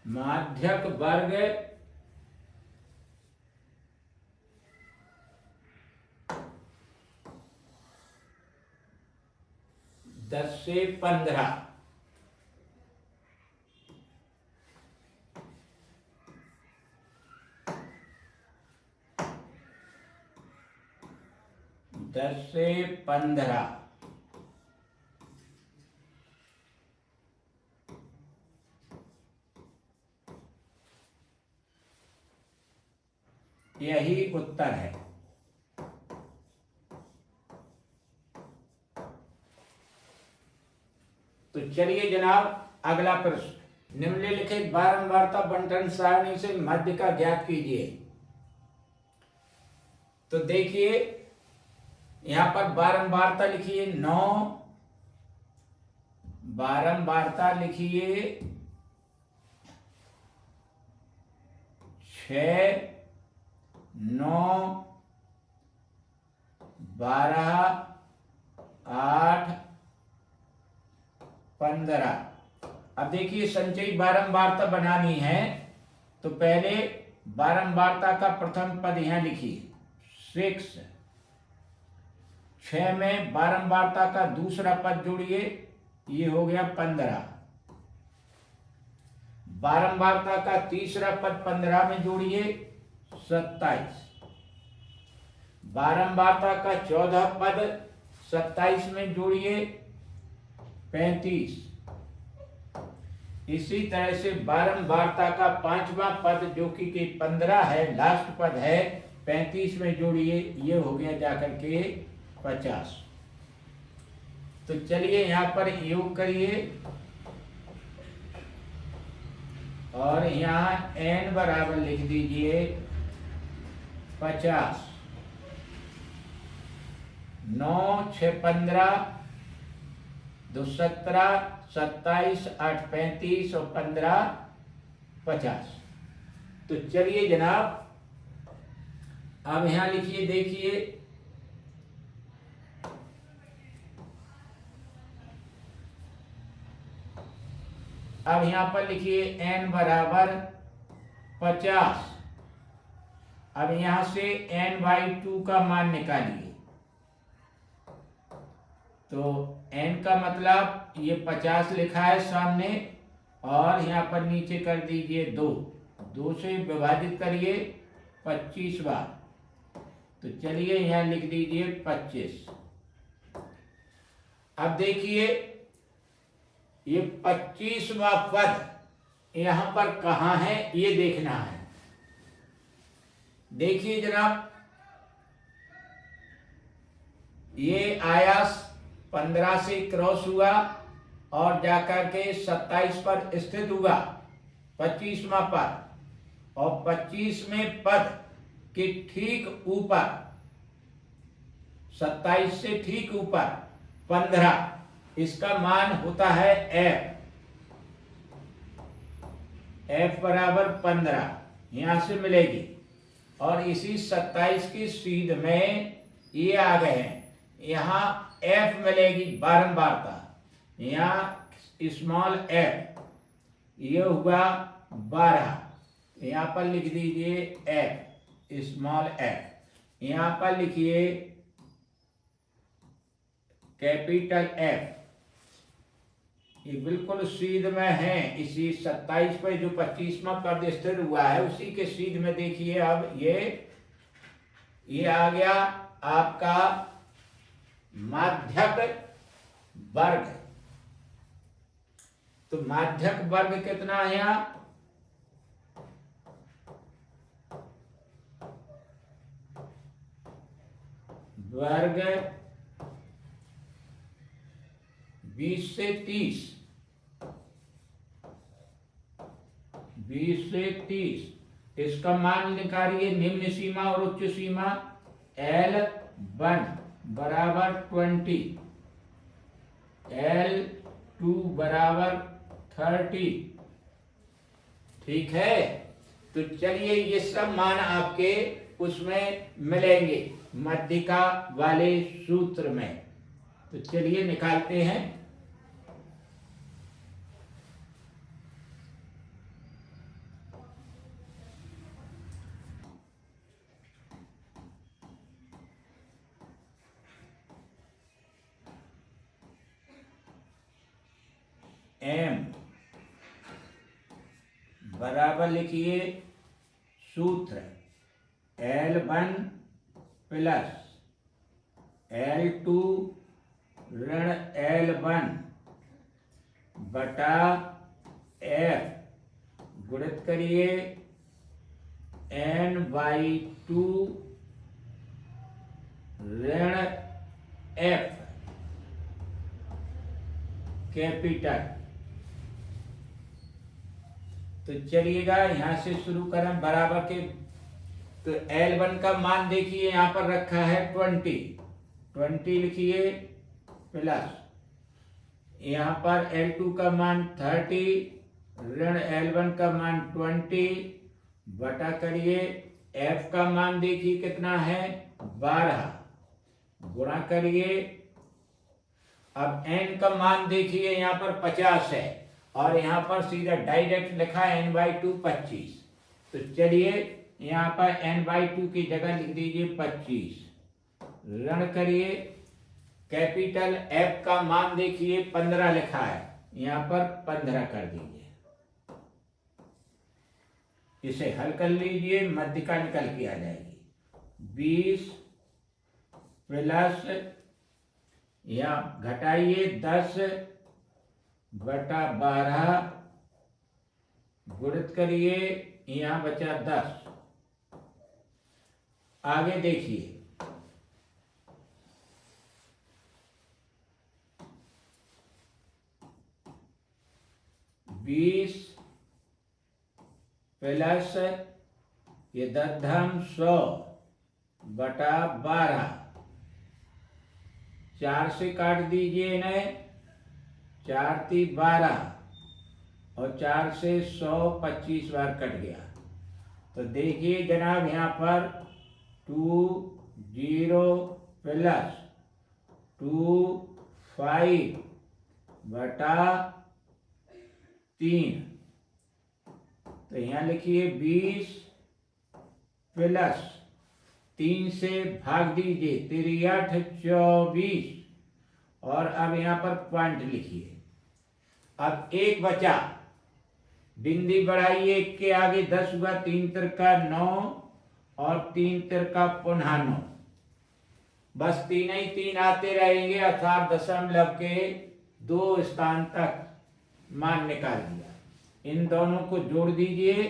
माध्यक वर्ग 10 से 15, दस से 15 यही उत्तर है। तो चलिए जनाब अगला प्रश्न, निम्नलिखित बारंबारता बंटन सारणी से मध्य का ज्ञात कीजिए। तो देखिए यहां पर बारंबारता लिखिए 9, बारंबारता लिखिए 6, 9, 12, 8, 15। अब देखिए संचयी बारंबारता बनानी है तो पहले बारंबारता का प्रथम पद यहां लिखिए 6, 6 में बारंबारता का दूसरा पद जोड़िए, ये हो गया 15। बारंबारता का तीसरा पद 15 में जोड़िए 27। बारंबारता का चौथा पद 27 में जोड़िए 35। इसी तरह से बारंबारता का पांचवा पद जो कि 15 है, लास्ट पद है, 35 में जोड़िए, ये हो गया जाकर के 50। तो चलिए यहां पर योग करिए और यहां n बराबर लिख दीजिए 50। 9, 6, 15, दो 17, 27, 8 35 और 15 50। तो चलिए जनाब, अब यहां लिखिए, देखिए अब यहां पर लिखिए n बराबर 50। अब यहां से n/2 का मान निकालिए। तो n का मतलब ये 50 लिखा है सामने, और यहां पर नीचे कर दीजिए 2। 2 से विभाजित करिए 25 बार। तो चलिए यहां लिख दीजिए 25। अब देखिए ये 25वां पद यहां पर कहां है ये देखना है। देखिए जनाब, ये आया 15 से क्रॉस हुआ और जाकर के 27 पर स्थित हुआ 25वां पद, और 25 में पद के ठीक ऊपर 27 से ठीक ऊपर 15, इसका मान होता है f बराबर 15 यहां से मिलेगी। और इसी 27 की सीध में ये आ गए हैं, यहाँ f मिलेगी बारंबारता, यहाँ स्मॉल f, ये हुआ 12, यहाँ पर लिख दीजिए f स्मॉल f, यहाँ पर लिखिए कैपिटल F। ये बिल्कुल सीध में है, इसी 27 पे जो 25वां पद स्थिर हुआ है उसी के सीध में देखिए। अब ये आ गया आपका माध्यक वर्ग। तो माध्यक वर्ग कितना है यहाँ, वर्ग 20 से 30, 20 से 30, इसका मान निकालिए निम्न सीमा और उच्च सीमा। L1 बराबर 20, L2 बराबर 30। ठीक है, तो चलिए ये सब मान आपके उसमें मिलेंगे मध्यिका वाले सूत्र में। तो चलिए निकालते हैं। m बराबर लिखिए सूत्र L1 प्लस L2 ऋण L1 बटा F गुणित करिए n/2 ऋण F कैपिटल। तो चलिएगा यहां से शुरू करें बराबर के। तो L1 का मान देखिए यहां पर रखा है 20 लिखिए, प्लस यहां पर L2 का मान 30 ऋण L1 का मान 20 बटा करिए F का मान देखिए कितना है 12 गुणा करिए। अब n का मान देखिए यहाँ पर 50 है और यहाँ पर सीधा डायरेक्ट लिखा है n/2 25। तो चलिए यहाँ पर n/2 की जगह लिख दीजिए 25, ऋण करिए कैपिटल F का मान देखिए 15 लिखा है, यहाँ पर 15 कर दीजिए। इसे हल कर लीजिए, मध्यिका निकल के आ जाएगी। 20 प्लस या घटाइए 10 बटा 12 गुणित करिए, यहां बचा 10। आगे देखिए बीस प्लस ये 10 बटा 12, 4 से काट दीजिए इन्हें, 4 × 12 और 4 से 125 बार कट गया। तो देखिए जनाब यहाँ पर 2 + 2 5 बटा 3। तो यहाँ लिखिए 20 + 3 से भाग दीजिए, 3 × 8 = 24। और अब यहाँ पर पॉइंट लिखिए। अब एक बचा, बिंदी बढ़ाइए, एक के आगे 10 हुआ, 3 × 9 और 3 × पुनः 9। बस 3 ही 3 आते रहेंगे, अर्थात दशमलव के 2 स्थान तक मान निकाल दिया। इन दोनों को जोड़ दीजिए,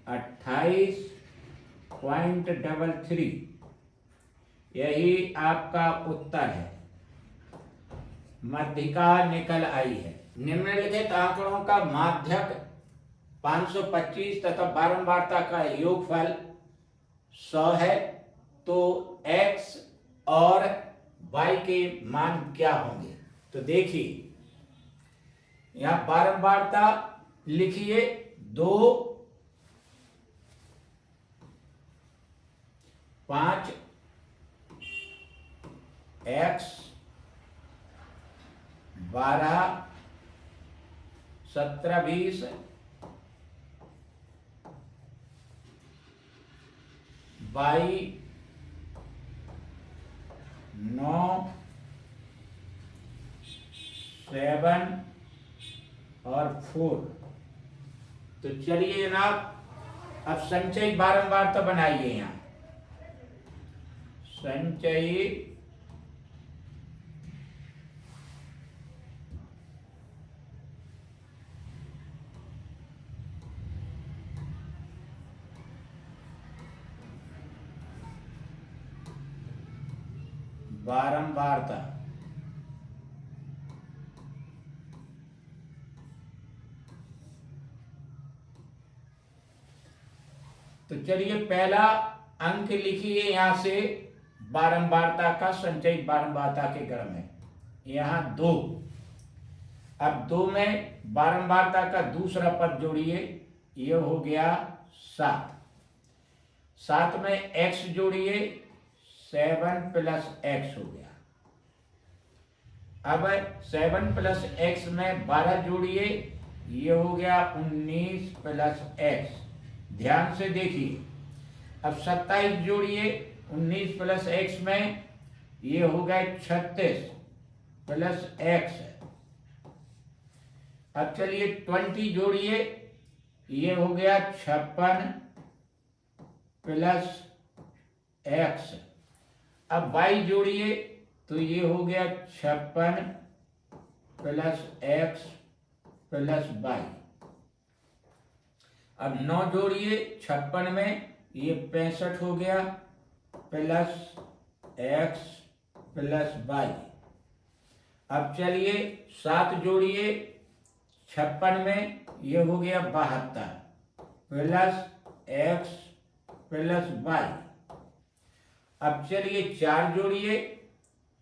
28.33। यही आपका उत्तर है, मध्यिका निकल आई है। निम्नलिखित आंकड़ों का माध्यक 525 तथा बारंबारता का योगफल 100 है, तो x और y के मान क्या होंगे? तो देखिए यहाँ बारंबारता लिखिए 2, 5 x 12 17 20 y 9 7 और 4। तो चलिए जनाब अब संचयी बारंबारता बनाइए। यहाँ संचयी बारंबारता। तो चलिए पहला अंक लिखिए यहाँ से बारंबारता का, संचयी बारंबारता के गण में, यहाँ 2। अब 2 में बारंबारता का दूसरा पद जोड़िए, ये हो गया 7। 7 में x जोड़िए, 7 + x हो गया। अब 7 + x में 12 जोड़िए, ये हो गया 19 + x। ध्यान से देखिए, अब 27 जोड़िए 19 + x में, ये हो गया 36 + x। अब चलिए 20 जोड़िए, ये हो गया 56 + x। अब 22 जोड़िए, तो ये हो गया 56 + x + y। अब 9 जोड़िए 56 में, ये 65 हो गया, + x + y। अब चलिए 7 जोड़िए 56 में, ये हो गया 72 + x + y। अब चलिए 4 जोड़िए,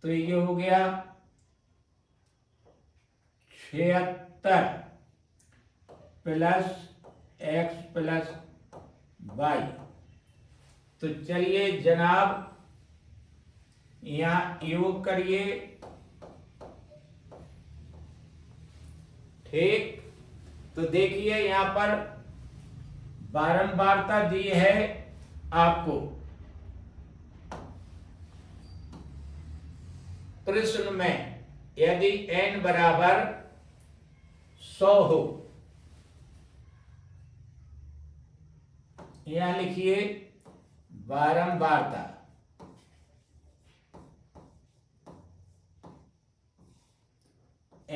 तो ये हो गया 76 + x + y। तो चलिए जनाब यहाँ योग करिए। ठीक, तो देखिए यहाँ पर बारंबारता दी है आपको। प्रश्न में यदि n बराबर 100 हो, यहां लिखिए बारंबारता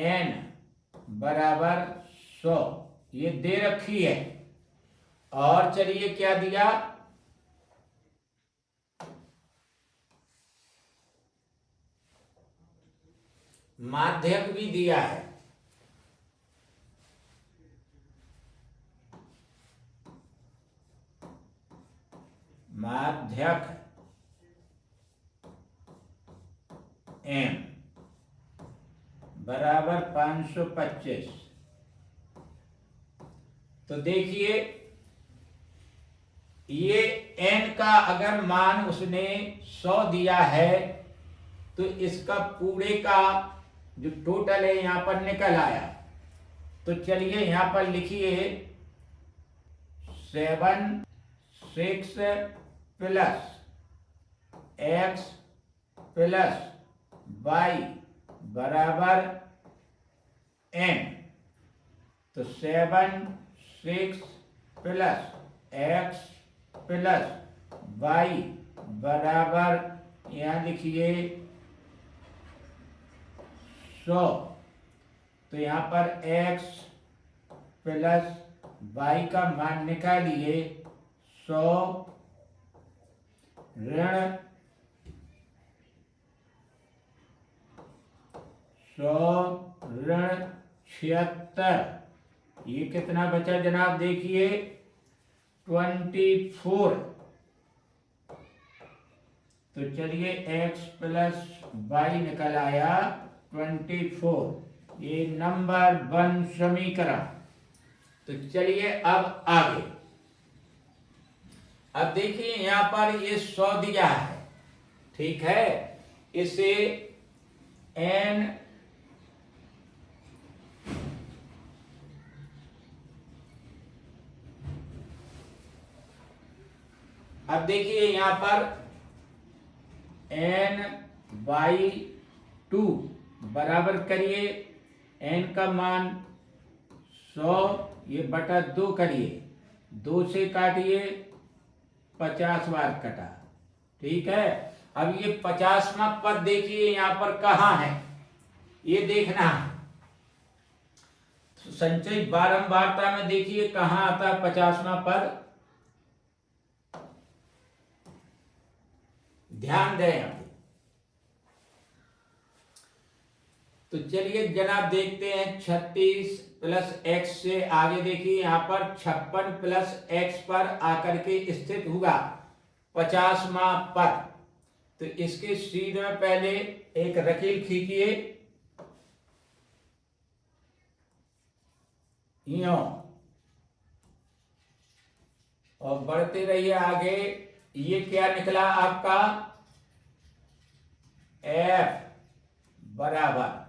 n बराबर 100, ये दे रखी है। और चलिए क्या दिया, माध्यक भी दिया है। माध्यक m बराबर 525। तो देखिए ये n का अगर मान उसने 100 दिया है तो इसका पूरे का जो टोटल है यहां पर निकल आया। तो चलिए यहां पर लिखिए 7 6 प्लस x प्लस y बराबर n। तो 7 6 प्लस x प्लस y बराबर यहां लिखिए 100। तो यहाँ पर x प्लस y का मान निकालिए 100 ऋण 76। ये कितना बचा जनाब देखिए 24। तो चलिए x प्लस y निकल आया 24। ये नंबर 1 समीकरण। तो चलिए अब आगे। अब देखिए यहां पर ये 100 दिया है, ठीक है। इसे n अब देखिए यहां पर n/2 बराबर करिए n का मान 100 ये बटा 2 करिए, 2 से काटिए 50 बार कटा, ठीक है। अब ये 50वां पद देखिए यहां पर कहां है ये देखना है। तो संचय बारंबारता में देखिए कहां आता है 50वां पद, ध्यान दें। तो चलिए जनाब देखते हैं 36 प्लस x से आगे देखिए यहां पर 56 प्लस x पर आकर के स्थित हुआ 50वां पद। तो इसके सीधे में पहले एक रकील खींचिए यूं और बढ़ते रहिए आगे। ये क्या निकला आपका f बराबर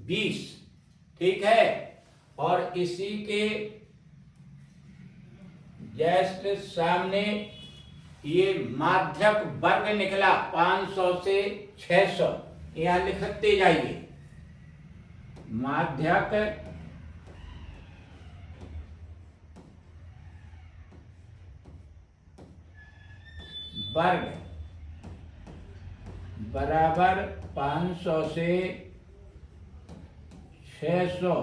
20, ठीक है। और इसी के जस्ट सामने ये माध्यक वर्ग निकला 500 से 600, यहां लिखते जाइए माध्यक वर्ग बराबर 500 से 600।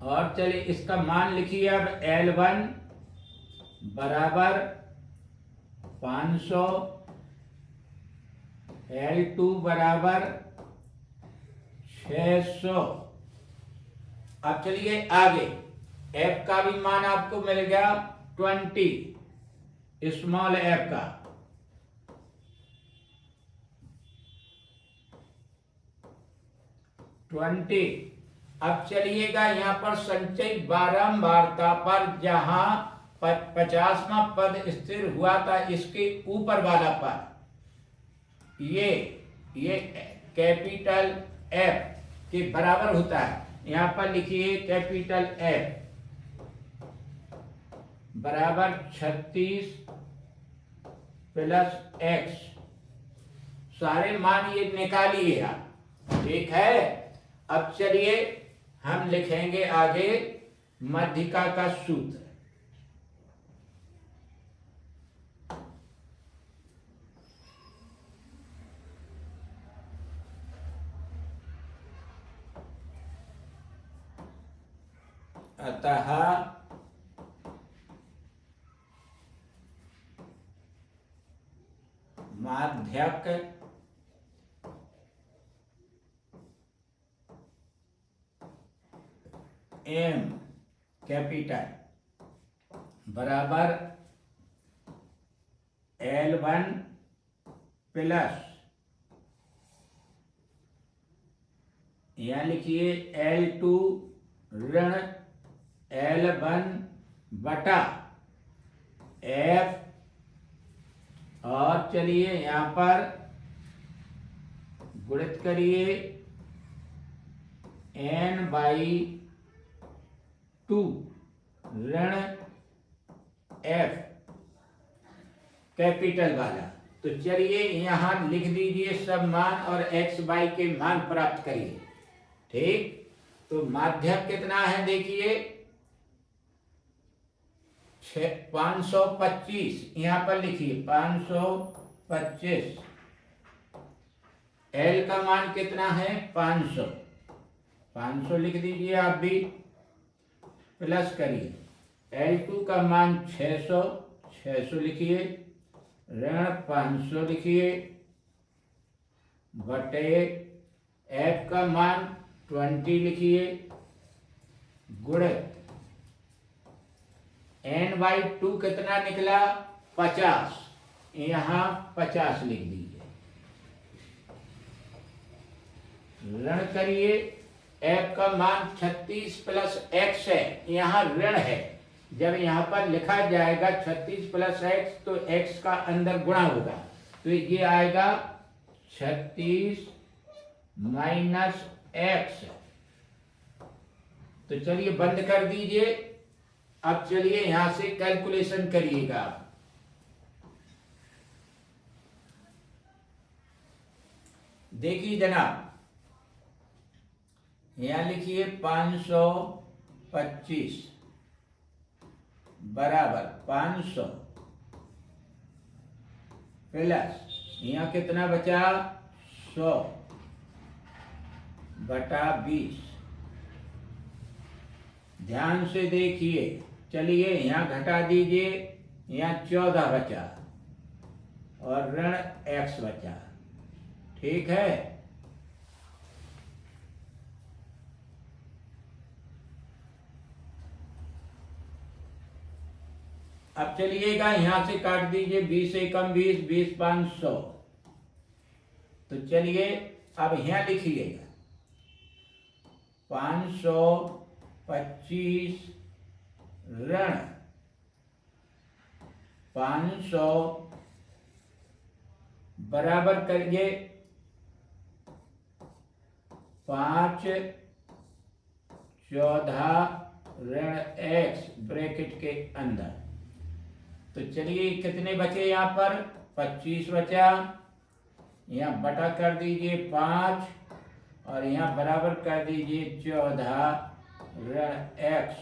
और चलिए इसका मान लिखिए अब L1 बराबर 500, L2 बराबर 600। अब चलिए आगे f का भी मान आपको मिल गया 20, स्मॉल f का। अब चलिएगा यहां पर संचय बारंबारता पर जहां 50वां पद स्थिर हुआ था इसके ऊपर वाला पद ये कैपिटल F के बराबर होता है। यहां पर लिखिए कैपिटल F बराबर 36 प्लस x। सारे मान ये निकालिए आप, ठीक है। अब चलिए हम लिखेंगे आगे मध्यिका का सूत्र। अतः माध्यक M कैपिटल बराबर L1 प्लस यहाँ लिखिए L2 ऋण L1 बटा F, और चलिए यहाँ पर गुणित करिए N/2 ऋण F कैपिटल वाला। तो चलिए यहाँ लिख दीजिए सब मान और x y के मान प्राप्त करिए। ठीक, तो माध्यक कितना है देखिए 525, यहाँ पर लिखिए 525। L का मान कितना है 500, 500 लिख दीजिए आप भी, प्लस करिए L2 का मान 600, 600 लिखिए, ऋण 500 लिखिए, बटे F का मान 20 लिखिए, गुणे N/2 कितना निकला 50, यहाँ 50 लिख दीजिए, ऋण करिए F का मान 36 प्लस x है, यहाँ ऋण है, जब यहाँ पर लिखा जाएगा 36 प्लस x तो x का अंदर गुणा होगा, तो ये आएगा 36 माइनस x। तो चलिए बंद कर दीजिए। अब चलिए यहां से कैलकुलेशन करिएगा। देखिए जनाब, यहां लिखिए 525 बराबर 500 प्लस यहाँ कितना बचा 100 बटा 20। ध्यान से देखिए, चलिए यहाँ घटा दीजिए, यहाँ 14 बचा और ऋण x बचा। ठीक है, अब चलिएगा यहां से काट दीजिए, 20 से कम 20, 20 500। तो चलिए अब यहां लिखिएगा 525 ऋण 500 बराबर करिए 5 14 ऋण x ब्रैकेट के अंदर। तो चलिए कितने बचे यहाँ पर 25 बचा, यहाँ बटा कर दीजिए 5 और यहाँ बराबर कर दीजिए 14 ऋण x।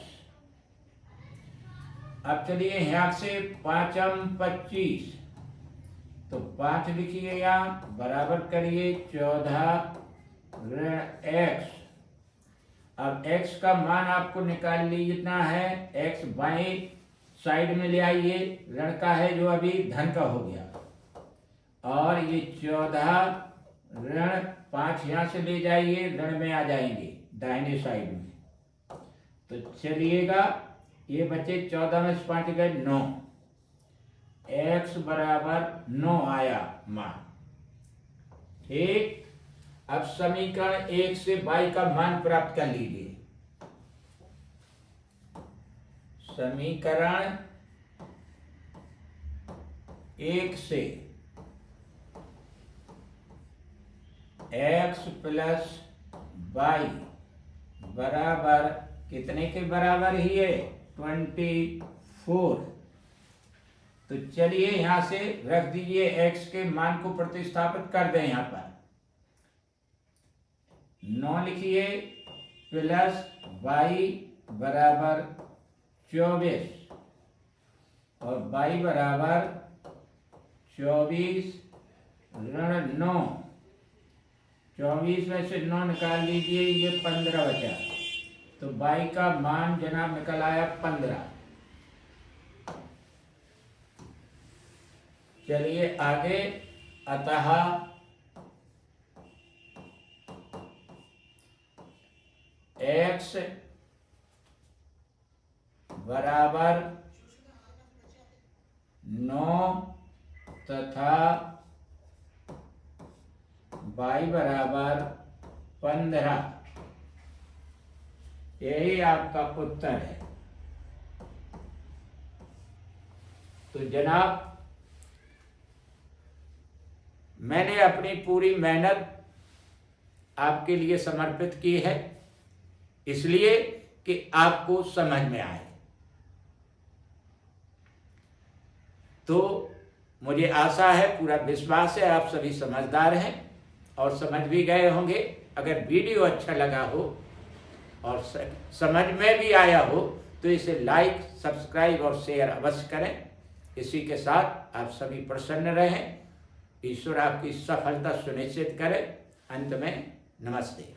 अब चलिए यहाँ से 5 25, तो 5 लिखिए, यहाँ बराबर करिए 14 ऋण x। अब x का मान आपको निकाल लीजिए है, x बाएं साइड में ले आइए, ऋण का है जो अभी धन का हो गया, और ये 14 ऋण 5 यहां से ले जाइए, ऋण में आ जाएंगे दाहिने साइड में। तो चलिएगा ये बचे 14 में से 5 गए 9, x बराबर 9 आया मान। ठीक, अब समीकरण 1 से y का मान प्राप्त कर लीजिए। समीकरण 1 से x प्लस y बराबर कितने के बराबर ही है 24। तो चलिए यहां से रख दीजिए, x के मान को प्रतिस्थापित कर दें, यहां पर 9 लिखिए प्लस y बराबर 24 और y बराबर 24 ऋण 9, 24 में से 9 निकाल लीजिए, ये 15 बचा। तो y का मान जनाब निकल आया 15। चलिए आगे, अतः x बराबर 9 तथा y बराबर 15 यही आपका उत्तर है। तो जनाब, मैंने अपनी पूरी मेहनत आपके लिए समर्पित की है, इसलिए कि आपको समझ में आए। तो मुझे आशा है, पूरा विश्वास है, आप सभी समझदार हैं और समझ भी गए होंगे। अगर वीडियो अच्छा लगा हो और समझ में भी आया हो तो इसे लाइक, सब्सक्राइब और शेयर अवश्य करें। इसी के साथ आप सभी प्रसन्न रहें, ईश्वर आपकी सफलता सुनिश्चित करे। अंत में नमस्ते।